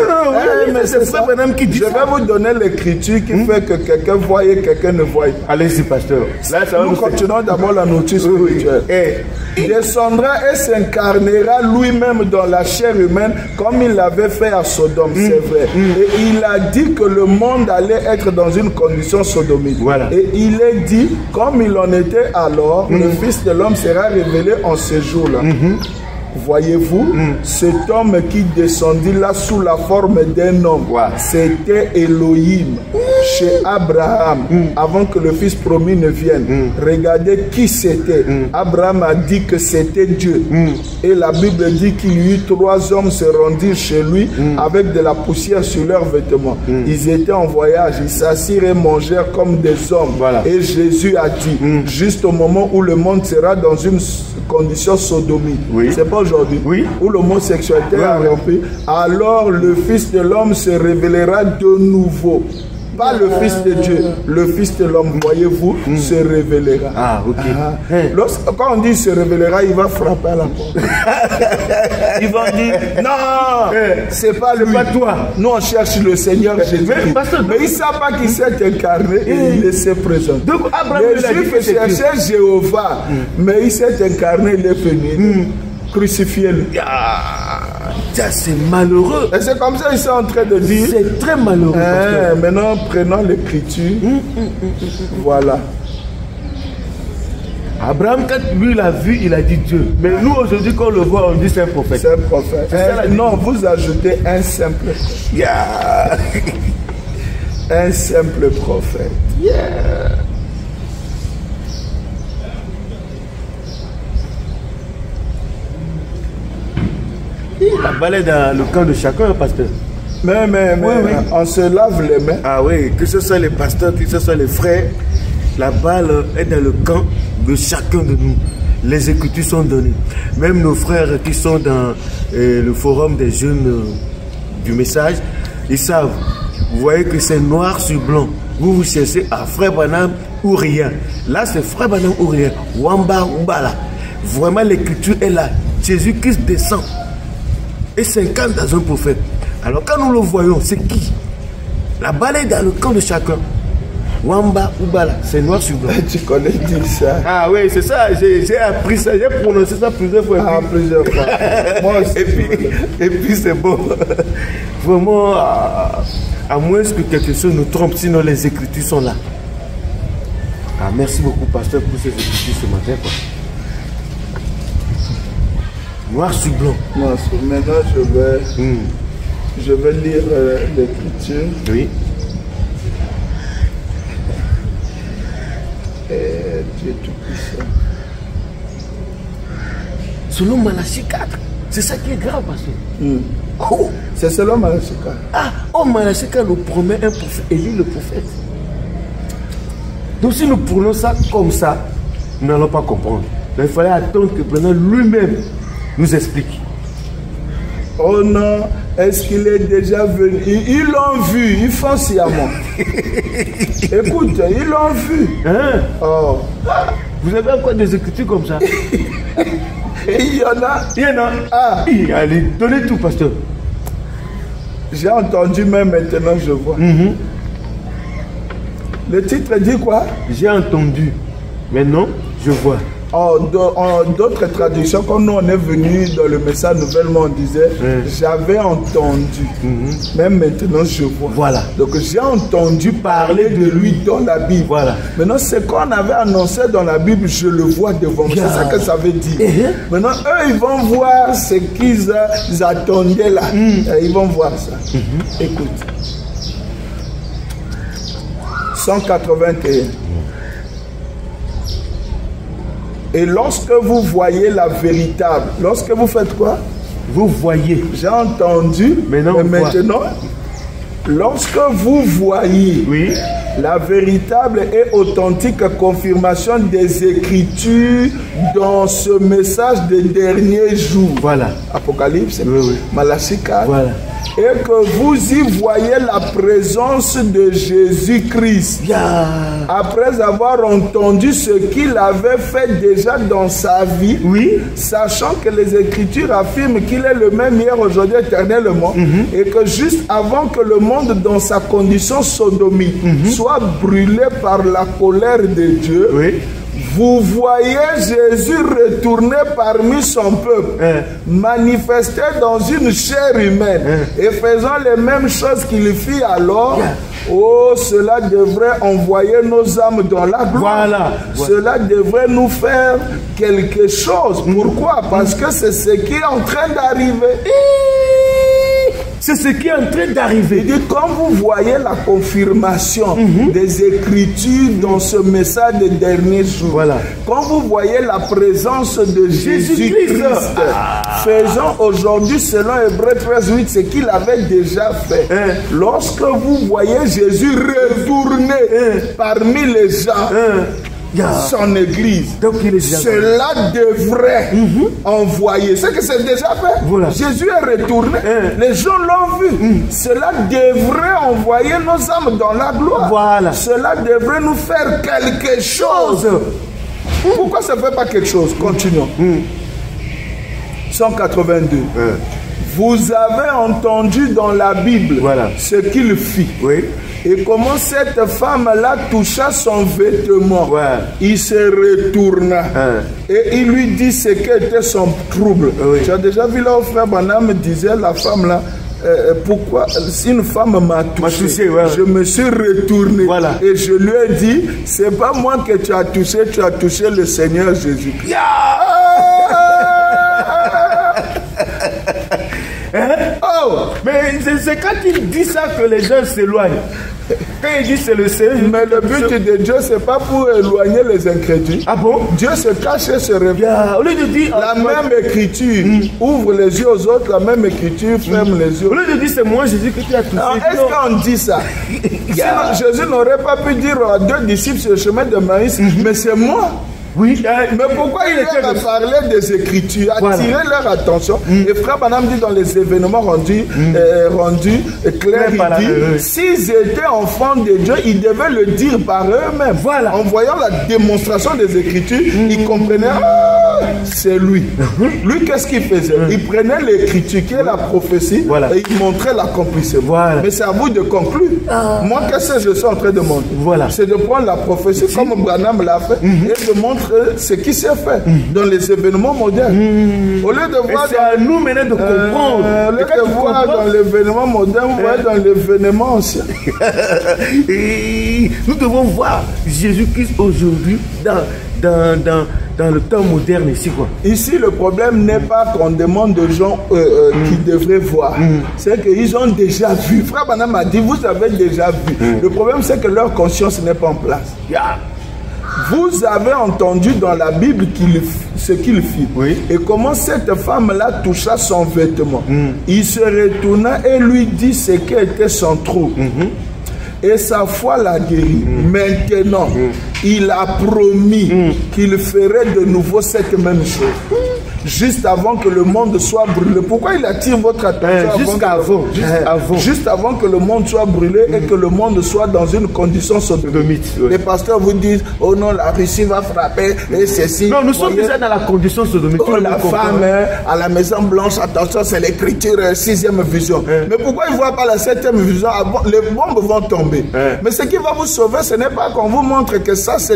mais c'est frère Branham qui dit ça. Je vais vous donner l'écriture qui fait que quelqu'un voit et quelqu'un ne voit pas. Allez-y, pasteur. Là, nous continuons d'abord la notice spirituelle. Il descendra et s'incarnera lui-même dans la chair humaine comme il l'avait fait à Sodome, c'est vrai. Et il a dit que le monde allait être dans une condition sodomite. Voilà. Et il est dit, comme il en était alors, le Fils de l'homme sera révélé en ce jour-là. Voyez-vous, cet homme qui descendit là sous la forme d'un homme, c'était Elohim chez Abraham, avant que le fils promis ne vienne. Regardez qui c'était. Abraham a dit que c'était Dieu. Et la Bible dit qu'il y eut 3 hommes se rendirent chez lui avec de la poussière sur leurs vêtements. Ils étaient en voyage, ils s'assirent et mangèrent comme des hommes. Et Jésus a dit, juste au moment où le monde sera dans une condition sodomie, c'est pas aujourd'hui, où l'homosexualité est rompue, alors le Fils de l'homme se révélera de nouveau. Pas le Fils de Dieu, le Fils de l'homme, voyez-vous, se révélera. Quand on dit se révélera, il va frapper à la porte. Il va dire, non, c'est pas lui. Pas toi. Nous on cherche le Seigneur Jésus. Mais il ne sait pas qu'il s'est incarné et il s'est présenté. Donc Abraham, les Juifs cherchaient Jéhovah, mais il s'est incarné, il est venu. Crucifiez-le. C'est malheureux. Et c'est comme ça qu'ils sont en train de dire. C'est très malheureux. Maintenant, prenons l'écriture. Voilà. Abraham, quand lui l'a vu, il a dit Dieu. Mais nous, aujourd'hui, quand on le voit, on dit c'est un prophète. C'est un prophète. Non, vous ajoutez un simple prophète. Un simple prophète. La balle est dans le camp de chacun, pasteur. Mais on se lave les mains. Ah oui, que ce soit les pasteurs, que ce soit les frères, la balle est dans le camp de chacun de nous. Les écritures sont données. Même nos frères qui sont dans le forum des jeunes du message, ils savent. Vous voyez que c'est noir sur blanc. Vous cherchez à frère Branham ou rien. Là, c'est frère Branham ou rien. Wamba ou Bala. Vraiment, l'écriture est là. Jésus-Christ descend et s'incarne dans un prophète. Alors quand nous le voyons, c'est qui? La balle est dans le camp de chacun. Wamba ou Bala, c'est noir sur blanc. Tu connais dire ça? Ah oui, c'est ça, j'ai appris ça, j'ai prononcé ça plusieurs fois. Plusieurs fois. Moi aussi. Et puis c'est bon. Vraiment, à moins que quelque chose nous trompe, sinon les écritures sont là. Merci beaucoup, pasteur, pour ces écritures ce matin. Noir sur blanc. Maintenant, je vais lire l'écriture. Oui. Dieu tout-puissant. Selon Malachie 4, c'est ça qui est grave, pasteur. C'est selon Malachie 4. Malachie 4 nous promet un prophète, Élie le prophète. Donc si nous prenons ça comme ça, nous n'allons pas comprendre. Donc, il fallait attendre que Branham lui-même nous explique. Oh non, est-ce qu'il est déjà venu? Ils l'ont vu, ils font sciemment. Écoute, ils l'ont vu. Vous avez encore des écritures comme ça? Il y en a. Allez, donnez tout, pasteur. J'ai entendu, même maintenant je vois. Le titre dit quoi? J'ai entendu. Maintenant, je vois. En d'autres traductions, quand nous on est venu dans le message nouvellement, on disait j'avais entendu. Même maintenant je vois. Voilà. Donc j'ai entendu parler de lui dans la Bible. Voilà. Maintenant, ce qu'on avait annoncé dans la Bible, je le vois devant moi. C'est ça que ça veut dire. Maintenant, eux, ils vont voir ce qu'ils attendaient là. Ils vont voir ça. Écoute. 181. Et lorsque vous voyez la véritable, lorsque vous faites quoi? Vous voyez. J'ai entendu, mais maintenant, lorsque vous voyez la véritable et authentique confirmation des Écritures dans ce message des derniers jours. Voilà. Apocalypse, Malachie 4. Voilà. Et que vous y voyez la présence de Jésus-Christ. Après avoir entendu ce qu'il avait fait déjà dans sa vie, sachant que les Écritures affirment qu'il est le même hier, aujourd'hui, éternellement, et que juste avant que le monde dans sa condition sodomite soit brûlé par la colère de Dieu, vous voyez Jésus retourner parmi son peuple, manifesté dans une chair humaine et faisant les mêmes choses qu'il fit alors. Oh, cela devrait envoyer nos âmes dans la gloire. Cela devrait nous faire quelque chose. Pourquoi? Parce que c'est ce qui est en train d'arriver. C'est ce qui est en train d'arriver. Il dit, quand vous voyez la confirmation des Écritures dans ce message des derniers jours, quand vous voyez la présence de Jésus-Christ, faisant aujourd'hui, selon Hébreux 13:8, ce qu'il avait déjà fait. Lorsque vous voyez Jésus retourner parmi les gens, son église, cela devrait envoyer. C'est que c'est déjà fait. Jésus est retourné. Les gens l'ont vu. Cela devrait envoyer nos âmes dans la gloire. Cela devrait nous faire quelque chose. Pourquoi ça ne fait pas quelque chose? Continuons. 182. Vous avez entendu dans la Bible ce qu'il fit. Et comment cette femme-là toucha son vêtement. Il se retourna. Et il lui dit ce qu'était son trouble. Tu as déjà vu là où frère Branham disait, la femme-là, pourquoi si une femme m'a touché, je me suis retourné et je lui ai dit, c'est pas moi que tu as touché le Seigneur Jésus. Mais c'est quand il dit ça que les gens s'éloignent. Quand il dit c'est le Seigneur. Mais le but de Dieu, c'est pas pour éloigner les incrédules. Ah bon? Dieu se cache et se révèle. Au lieu de dire la même écriture ouvre les yeux aux autres, la même écriture ferme les yeux. Au lieu de dire c'est moi Jésus que tu as touché. Est-ce qu'on dit ça? Sinon, Jésus n'aurait pas pu dire à 2 disciples sur le chemin de Maïs, mais c'est moi. Mais pourquoi il leur a parlé des Écritures, attirer leur attention? Et frère Branham dit dans les événements rendus clairs, il dit, s'ils étaient enfants de Dieu, ils devaient le dire par eux-mêmes. En voyant la démonstration des Écritures, ils comprenaient, c'est lui. Lui, qu'est-ce qu'il faisait? Il prenait l'Écriture, qui est la prophétie, et il montrait l'accomplissement. Mais c'est à vous de conclure. Moi, qu'est-ce que je suis en train de montrer? C'est de prendre la prophétie, comme Branham l'a fait, et de montrer ce qui s'est fait dans les événements modernes. Au lieu de voir c'est à nous maintenant de comprendre. Au lieu de voir dans l'événement moderne, on voit dans l'événement ancien. Et nous devons voir Jésus-Christ aujourd'hui dans le temps moderne ici, quoi. Ici, le problème n'est pas qu'on demande aux gens qui devraient voir. C'est qu'ils ont déjà vu. Frère Branham a dit, vous avez déjà vu. Le problème, c'est que leur conscience n'est pas en place. Vous avez entendu dans la Bible ce qu'il fit. Et comment cette femme-là toucha son vêtement. Il se retourna et lui dit ce qu'était son trouble. Et sa foi l'a guéri. Maintenant, il a promis qu'il ferait de nouveau cette même chose. Juste avant que le monde soit brûlé. Pourquoi il attire votre attention juste avant que le monde soit brûlé et que le monde soit dans une condition sodomite. Les pasteurs vous disent, oh non, la Russie va frapper et ceci. Non, nous sommes déjà dans la condition sodomite. Oh, la femme à la Maison Blanche, attention, c'est l'écriture 6e vision. Mais pourquoi ils ne voient pas la 7e vision? Les bombes vont tomber. Mais ce qui va vous sauver, ce n'est pas qu'on vous montre que ça, c'est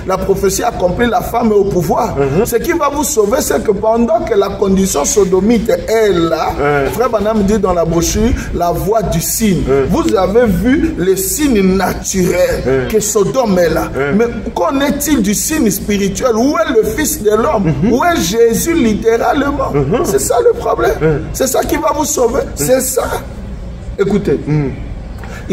la prophétie accomplie, la femme est au pouvoir. Ce qui va vous sauver, c'est que pendant que la condition sodomite est là, frère Branham dit dans la brochure, la voie du signe. Vous avez vu les signes naturels que Sodome est là. Mais qu'en est-il du signe spirituel? Où est le Fils de l'homme? Où est Jésus littéralement? C'est ça le problème. C'est ça qui va vous sauver. C'est ça. Écoutez.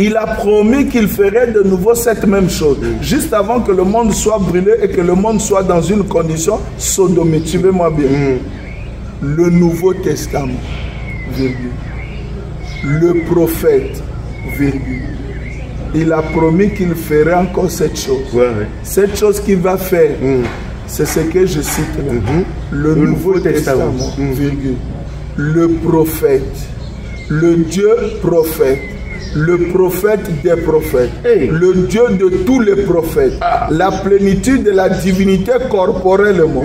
il a promis qu'il ferait de nouveau cette même chose, juste avant que le monde soit brûlé et que le monde soit dans une condition sodomique. Suivez-moi bien. Le Nouveau Testament, virgule. Le prophète, virgule. Il a promis qu'il ferait encore cette chose. Cette chose qu'il va faire, c'est ce que je cite là. Le Nouveau Testament, virgule. Le prophète, le Dieu prophète, le prophète des prophètes, le Dieu de tous les prophètes, la plénitude de la divinité corporellement,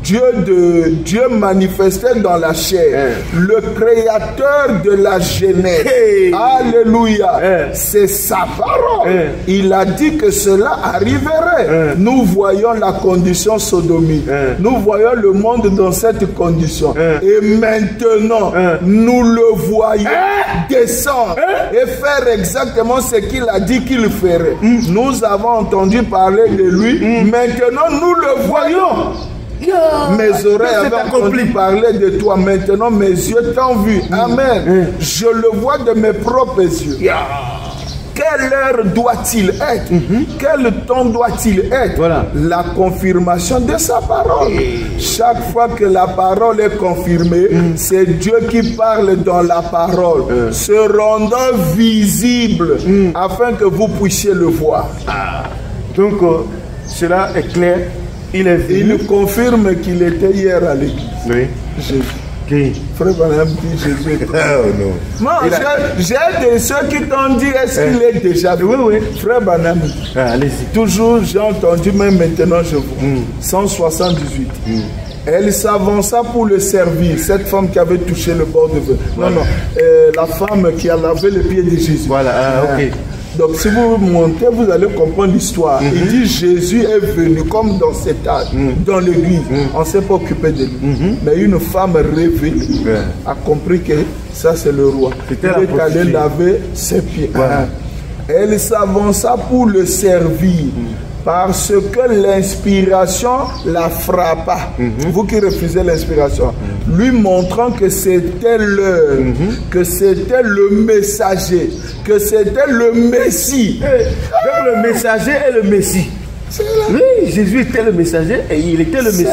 Dieu manifesté dans la chair, le créateur de la Genèse. Alléluia. C'est sa parole. Il a dit que cela arriverait. Nous voyons la condition sodomique. Nous voyons le monde dans cette condition. Et maintenant, nous le voyons descendre et faire exactement ce qu'il a dit qu'il ferait. Nous avons entendu parler de lui. Maintenant, nous le voyons. Mes oreilles avaient entendu parler de toi. Maintenant, mes yeux t'ont vu. Amen. Je le vois de mes propres yeux. Quelle heure doit-il être? Quel temps doit-il être? La confirmation de sa parole. Chaque fois que la parole est confirmée, c'est Dieu qui parle dans la parole, se rendant visible afin que vous puissiez le voir. Donc, cela est clair. Il confirme qu'il était hier à l'église. Jésus. Frère Branham dit Jésus est non, j'ai de ceux qui t'ont dit est-ce qu'il est déjà venu? Frère Branham, allez-y. Toujours j'ai entendu, même maintenant je vois. 178. Elle s'avança pour le servir, cette femme qui avait touché le bord de vin. Non, la femme qui a lavé les pieds de Jésus. Donc si vous montez, vous allez comprendre l'histoire. Il dit Jésus est venu comme dans cet âge, dans l'église. On ne s'est pas occupé de lui. Mais une femme révélée a compris que ça c'est le roi. Il est allé laver ses pieds. Elle s'avança pour le servir. Parce que l'inspiration la frappa. Vous qui refusez l'inspiration. Lui montrant que c'était l'heure, que c'était le messager, que c'était le Messie. Donc le messager est le Messie. Oui, Jésus était le messager et il était le Messie.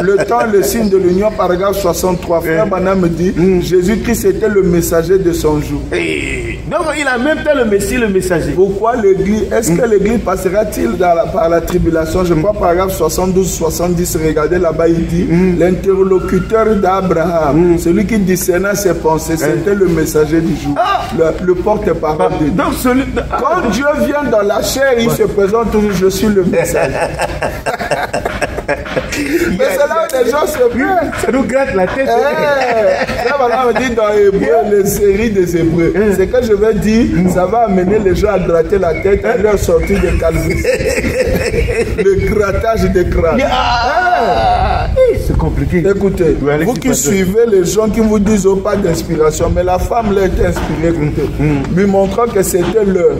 Le temps, le signe de l'union, paragraphe 63. Frère Branham me dit Jésus-Christ était le messager de son jour. Donc il a même fait le Messie, le messager. Pourquoi l'église? Est-ce que l'église passera-t-il par la tribulation? Je crois paragraphe 72-70. Regardez là-bas, il dit l'interlocuteur d'Abraham, celui qui discerna ses pensées, c'était le messager du jour, le porte-parole de Dieu. Quand Dieu vient dans la chair, il se présente toujours, je suis le messager. Mais c'est là où les gens se plaignent. Ça nous gratte la tête. Là, voilà, on dit dans Hébreu, les séries des Hébreux. C'est que je vais dire, ça va amener les gens à gratter la tête à leur sortie de calvinisme. Le grattage des crânes. C'est compliqué. Écoutez, vous qui suivez les gens qui vous disent oh, pas d'inspiration, mais la femme l'a été inspirée, écoutez, lui montrant que c'était l'heure,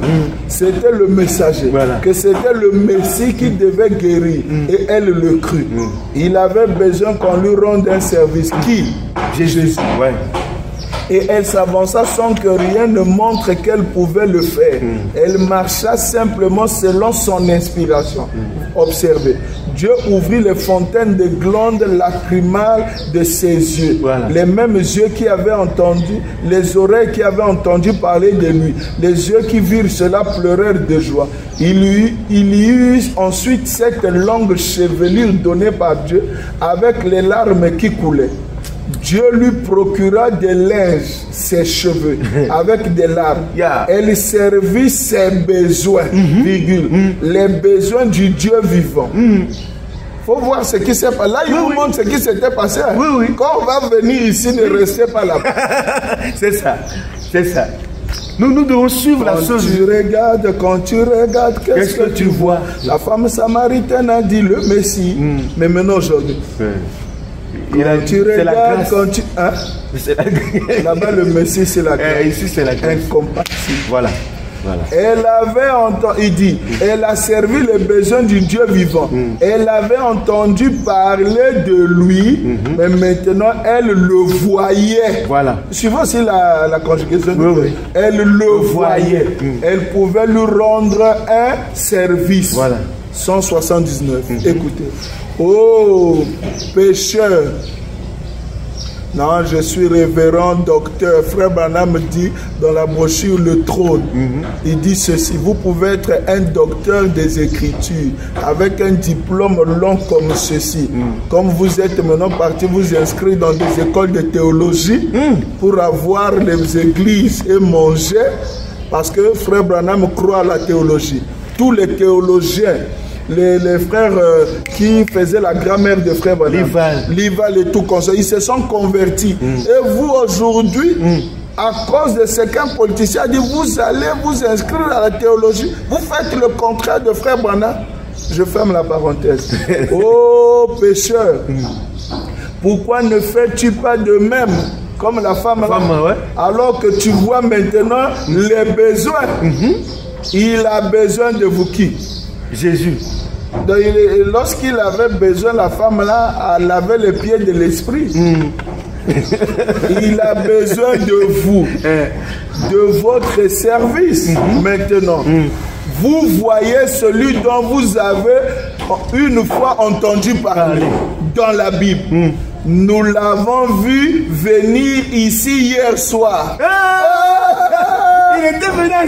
c'était le messager, que c'était le Messie qui devait guérir, et elle le crut. Il avait besoin qu'on lui rende un service. Qui? Jésus. Et elle s'avança sans que rien ne montre qu'elle pouvait le faire. Elle marcha simplement selon son inspiration. Observez. Dieu ouvrit les fontaines de glandes lacrymales de ses yeux. Les mêmes yeux qui avaient entendu, les oreilles qui avaient entendu parler de lui, les yeux qui virent cela pleurèrent de joie. Il y eut ensuite cette longue chevelure donnée par Dieu avec les larmes qui coulaient. Dieu lui procura des linges, ses cheveux, avec des larmes. Elle servit ses besoins, les besoins du Dieu vivant. Faut voir ce qui s'est passé. Là, il vous montre ce qui s'était passé. Quand on va venir ici, ne restez pas là-bas. C'est ça. C'est ça. Nous devons suivre la chose. Quand tu regardes, qu'est-ce que tu vois? La femme samaritaine a dit le Messie. Mais maintenant, aujourd'hui, tu regardes, quand tu... Là-bas, le Messie, c'est la grâce. Ici, c'est la grâce. Incompatible. Voilà. Voilà. Elle avait entendu, il dit, elle a servi les besoins du Dieu vivant. Elle avait entendu parler de lui, mais maintenant elle le voyait. Voilà. Suivant aussi la conjugaison. Oui. Elle le voyait. Elle pouvait lui rendre un service. Voilà. 179. Écoutez. Oh, pécheur. Non, je suis révérend docteur. Frère Branham dit dans la brochure Le Trône, il dit ceci: vous pouvez être un docteur des Écritures avec un diplôme long comme ceci. Comme vous êtes maintenant parti vous inscrire dans des écoles de théologie pour avoir les églises et manger, parce que Frère Branham croit à la théologie. Tous les théologiens, les frères qui faisaient la grammaire de Frère Branham, Lival et tout comme ça, ils se sont convertis. Et vous aujourd'hui, à cause de ce qu'un politicien a dit, vous allez vous inscrire à la théologie, vous faites le contraire de Frère Branham. Je ferme la parenthèse. Oh pécheur, pourquoi ne fais-tu pas de même comme la femme là, ouais. Alors que tu vois maintenant les besoins? Il a besoin de vous qui? Jésus. Lorsqu'il avait besoin, la femme là, elle avait les pieds de l'esprit. Il a besoin de vous, de votre service. Maintenant, vous voyez celui dont vous avez une fois entendu parler dans la Bible. Nous l'avons vu venir ici hier soir. Il était venu à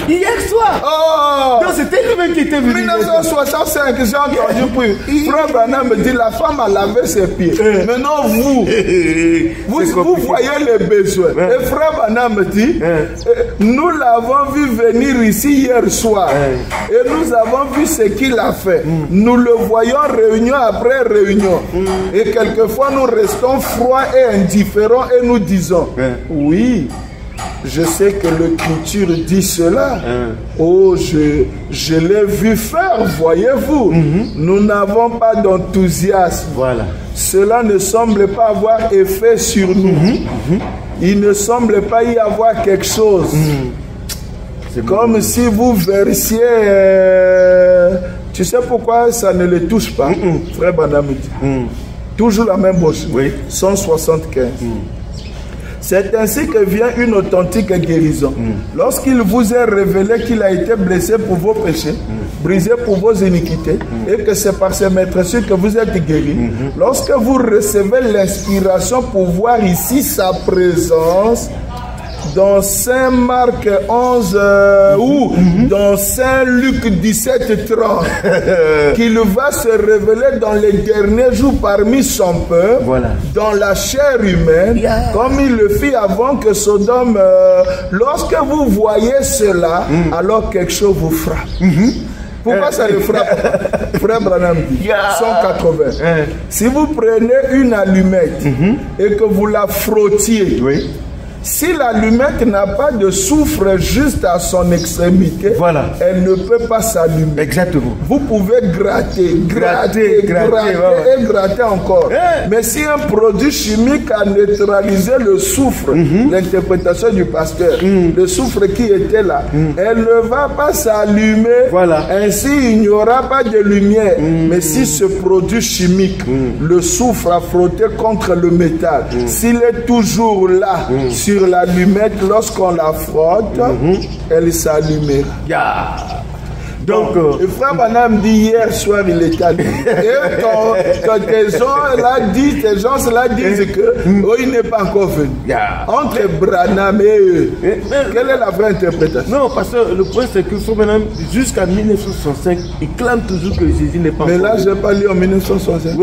hier soir. Donc c'était lui-même qui était venu. 1965, j'ai entendu puis Frère Branham me dit, la femme a lavé ses pieds. Maintenant vous voyez les besoins. Et Frère Branham me dit, nous l'avons vu venir ici hier soir. Et nous avons vu ce qu'il a fait. Nous le voyons réunion après réunion. Et quelquefois nous restons froids et indifférents et nous disons, oui, je sais que l'écriture dit cela. Oh, je l'ai vu faire, voyez-vous. Nous n'avons pas d'enthousiasme. Voilà. Cela ne semble pas avoir effet sur nous. Il ne semble pas y avoir quelque chose. Comme si vous versiez... tu sais pourquoi ça ne le touche pas? Frère Branham dit. Toujours la même brochure. 175. C'est ainsi que vient une authentique guérison. Lorsqu'il vous est révélé qu'il a été blessé pour vos péchés, brisé pour vos iniquités, et que c'est par ses maîtresses que vous êtes guéris, lorsque vous recevez l'inspiration pour voir ici sa présence, dans Saint Marc 11 ou dans Saint Luc 17, 30, qu'il va se révéler dans les derniers jours parmi son peuple, dans la chair humaine, comme il le fit avant que Sodome. Lorsque vous voyez cela, alors quelque chose vous frappe. Pourquoi ça le frappe? Frère Branham dit 180. Si vous prenez une allumette et que vous la frottiez, si l'allumette n'a pas de soufre juste à son extrémité, elle ne peut pas s'allumer. Exactement. Vous pouvez gratter et gratter encore. Mais si un produit chimique a neutralisé le soufre, l'interprétation du pasteur, le soufre qui était là, elle ne va pas s'allumer. Ainsi, il n'y aura pas de lumière. Mais si ce produit chimique, le soufre a frotté contre le métal, s'il est toujours là, sur l'allumette, lorsqu'on la frotte, elle s'allumera. Donc, le frère Branham dit hier soir, il est allé. Et quand tes gens là disent que il n'est pas encore venu. Entre Branham et eux, quelle est la vraie interprétation? Non, parce que le point c'est que frère Branham, jusqu'à 1965, il clame toujours que Jésus n'est pas encore venu. Mais là, je n'ai pas lu en 1965.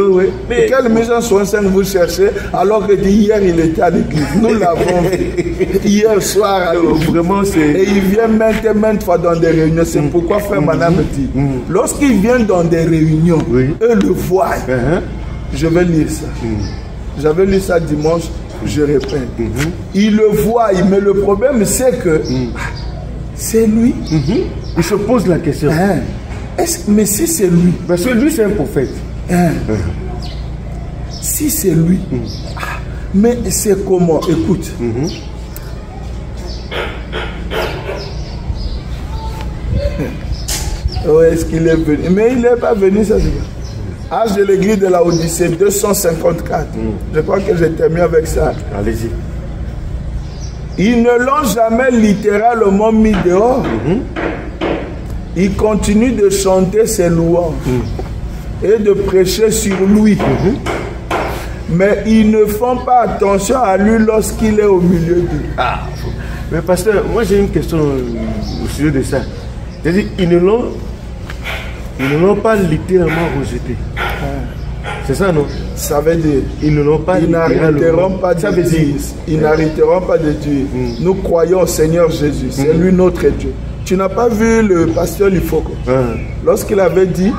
Mais quel 1965 vous cherchez alors que hier il était à l'église? Nous l'avons vu hier soir à l'église. Vraiment, et il vient maintes fois dans des réunions. C'est pourquoi frère Branham dit, lorsqu'il vient dans des réunions, eux le voient. Je vais lire ça. J'avais lu ça dimanche, je répète. Il le voit, mais le problème c'est que c'est lui. Il se pose la question. Mais si c'est lui, parce que lui c'est un prophète. Si c'est lui, mais c'est comment? Écoute. Où est-ce qu'il est venu? Mais il n'est pas venu, ça c'est bien. Âge de l'église de la Odyssée, 254. Je crois que j'ai terminé avec ça. Allez-y. Ils ne l'ont jamais littéralement mis dehors. Ils continuent de chanter ses louanges et de prêcher sur lui. Mais ils ne font pas attention à lui lorsqu'il est au milieu d'eux. Ah, mais pasteur, moi j'ai une question au sujet de ça. C'est-à-dire, ils ne l'ont pas littéralement rejeté. C'est ça, non? Ça veut dire, ils ne l'ont pas. Ils n'arrêteront pas de dire. Ils n'arrêteront pas de dire. Nous croyons au Seigneur Jésus. C'est lui notre Dieu. Tu n'as pas vu le pasteur Lifoko? Lorsqu'il avait dit,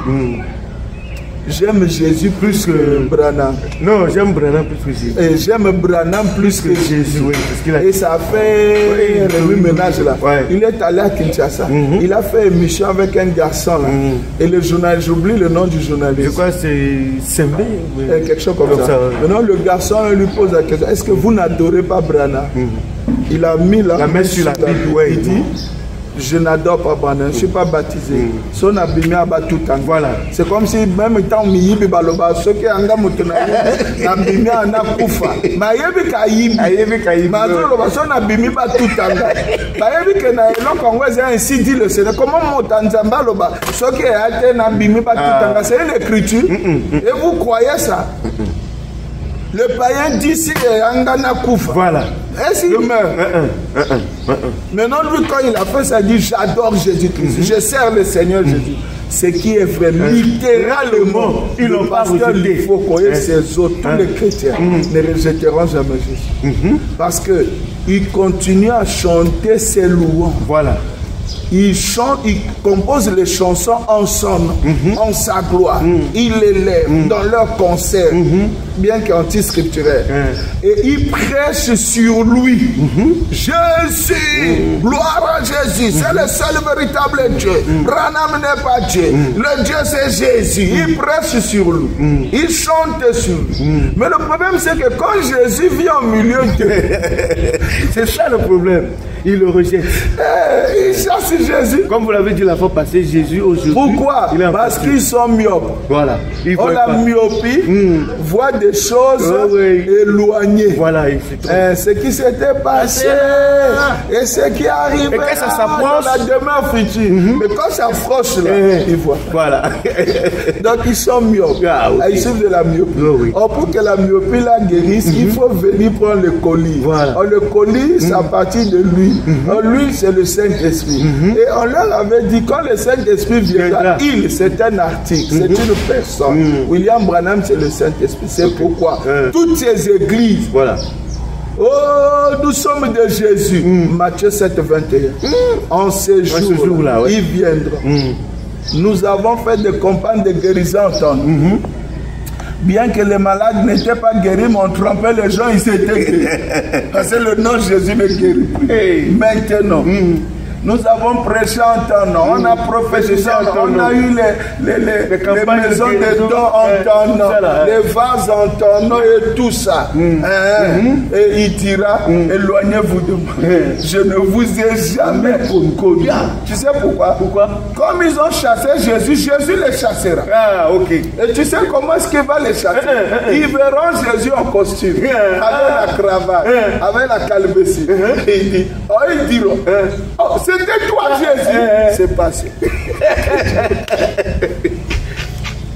j'aime Jésus plus que Branham. Non, j'aime Branham plus que Jésus. Et j'aime Branham plus que Jésus. Oui, et ça a fait le ménage là. Il est allé à Kinshasa. Il a fait une émission avec un garçon là. Et le journaliste, j'oublie le nom du journaliste. Je crois que c'est Sembe. Quelque chose comme ça. Maintenant le garçon lui pose la question, est-ce que vous n'adorez pas Branham? Il a mis la main sur la Bible. Il dit, je n'adore pas Branham, je ne suis pas baptisé. Son abîmé a battu tout. Voilà. C'est comme si même temps Miyibi Baloba, ceux qui ont abîmé en Akoufa. Mayebi Kayibi. Mazoloba, son abîmé bat tout. Mayebi Kenaïlon Congolais ainsi dit le Seigneur. Comment Motanzamba Loba, ceux qui ont abîmé bat tout. C'est une écriture. Et vous croyez ça? Le païen dit si Angana Koufa. Voilà. Est-ce qu'il meurt? Maintenant, lui, quand il a fait ça, il dit j'adore Jésus-Christ. Je sers le Seigneur Jésus. Ce qui est vrai, littéralement, ils n'ont pas rejeté. Il faut croire ces autres, tous les chrétiens ne rejetteront jamais Jésus. Parce qu'ils continuent à chanter ses louanges. Voilà. Ils chantent, ils composent les chansons ensemble, en sa gloire. Ils les lèvent dans leurs concerts, bien qu'anti-scripturaires. Et ils prêchent sur lui. Jésus, gloire à Jésus, c'est le seul véritable Dieu. Branham n'est pas Dieu. Le Dieu c'est Jésus. Ils prêchent sur lui. Ils chantent sur lui. Mais le problème c'est que quand Jésus vient au milieu d'eux, c'est ça le problème. Il le rejette. Il chasse Jésus. Comme vous l'avez dit la fois passée, Jésus aujourd'hui. Pourquoi? Parce qu'ils sont myopes. Voilà. La myopie voit des choses éloignées. Voilà. Ce qui s'était passé et ce qui arrive. Et quand ça s'approche, la demeure future. Mais quand ça s'approche là, ils voient. Voilà. Donc ils sont myopes. Ils souffrent de la myopie. Or, pour que la myopie la guérisse, il faut venir prendre le colis. Voilà. Or, le colis, c'est à partir de lui. Lui, c'est le Saint-Esprit. Et on leur avait dit, quand le Saint-Esprit viendra, c'est un article, c'est une personne. William Branham, c'est le Saint-Esprit. C'est pourquoi toutes ces églises, voilà. Oh, nous sommes de Jésus. Matthieu 7, 21. En ces jours-là, ils viendront. Nous avons fait des campagnes de guérison entendues. Bien que les malades n'étaient pas guéris, mais on trompait les gens, ils s'étaient guéris. Parce que le nom de Jésus les guérit. Maintenant, nous avons prêché en ton nom, on a prophétisé en ton nom, on a eu les maisons de dons en ton nom, les vases en ton nom et tout ça. Et il dira, éloignez-vous de moi. Je ne vous ai jamais connu. Tu sais pourquoi? Comme ils ont chassé Jésus, Jésus les chassera. Ah, ok. Et tu sais comment est-ce qu'il va les chasser? Ils verront Jésus en costume, avec la cravate, avec la calvitie. Et il dit, ils diront, oh, c'était toi Jésus. C'est passé.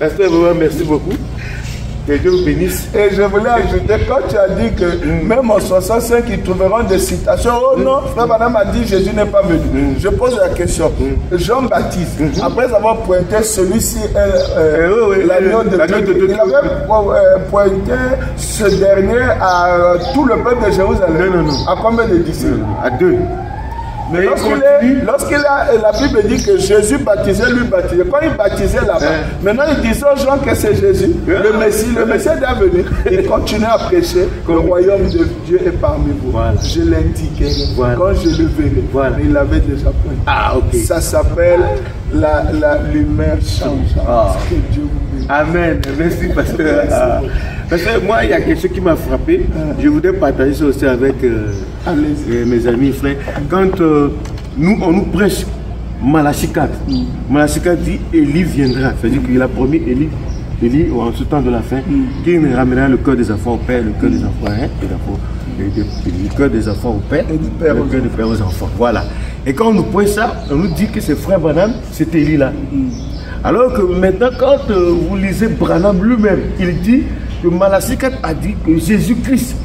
Pasteur, merci beaucoup. Que Dieu vous bénisse. Et je voulais ajouter, quand tu as dit que même en 65, ils trouveront des citations. Oh non, Frère Madame a dit Jésus n'est pas venu. Je pose la question. Jean-Baptiste, après avoir pointé celui-ci, l'agneau de Dieu, il avait pointé ce dernier à tout le peuple de Jérusalem. Non. À combien de disciples? À 2. Mais la Bible dit que Jésus baptisait, lui baptisait. Quand il baptisait là-bas, maintenant il disait aux gens que c'est Jésus, le Messie est venu. Il continue à prêcher, le royaume de Dieu est parmi vous. Voilà. Je l'indiquais, quand je le verrai, il l'avait déjà pointé. Ah, ok. Ça s'appelle la lumière changeante. Que Dieu vous bénisse. Amen. Merci, pasteur. Parce que moi, il y a quelque chose qui m'a frappé. Je voudrais partager ça aussi avec mes amis, frères. Quand on nous prêche, Malachie 4. Malachie 4 dit Élie viendra. C'est-à-dire qu'il a promis Élie en ce temps de la fin, qu'il ramènera le cœur des enfants au père, le cœur des enfants, le cœur des enfants au père, et le cœur du père aux enfants. Voilà. Et quand on nous pointe ça, on nous dit que c'est frère Branham, c'est Élie là. Alors que maintenant, quand vous lisez Branham lui-même, il dit que Malachie 4 a dit que Jésus-Christ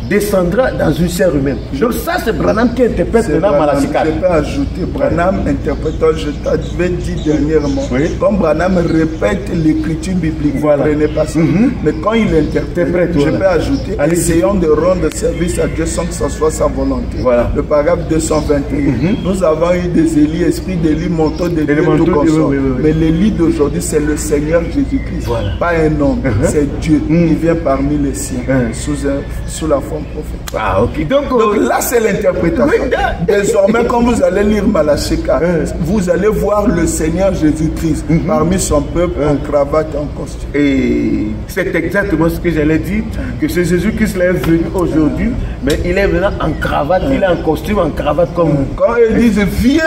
descendra dans une chair humaine. Donc ça, c'est Branham qui interprète maintenant Malachie 4. Je peux ajouter, Branham interprétant, je t'avais dit dernièrement, comme Branham répète l'écriture biblique, vous ne prenez pas ça. Mais quand il interprète, je peux ajouter, essayons de rendre service à Dieu sans que ce soit sa volonté. Le paragraphe 221. Nous avons eu des Élis, esprit d'Élie, manteau d'Élie, tout consort. Mais l'Élie d'aujourd'hui, c'est le Seigneur Jésus-Christ, pas un homme, c'est Dieu. Il vient parmi les siens, sous la forme prophète. Ah, ok. Donc là, c'est l'interprétation. Désormais, quand vous allez lire Malachie 4, vous allez voir le Seigneur Jésus-Christ parmi son peuple en cravate et en costume. Et c'est exactement ce que j'allais dire, que ce Jésus-Christ là est venu aujourd'hui, mais il est venu en cravate, il est en costume, en cravate comme nous. Quand ils disent viens,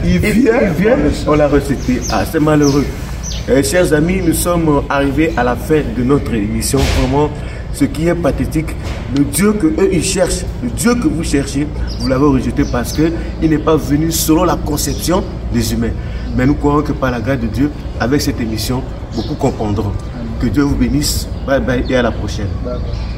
il vient, on l'a recité. Ah, c'est malheureux. Chers amis, nous sommes arrivés à la fin de notre émission. Vraiment, ce qui est pathétique, le Dieu que eux ils cherchent, le Dieu que vous cherchez, vous l'avez rejeté parce qu'il n'est pas venu selon la conception des humains. Mais nous croyons que par la grâce de Dieu, avec cette émission, beaucoup comprendront. Que Dieu vous bénisse. Bye bye et à la prochaine. Bye bye.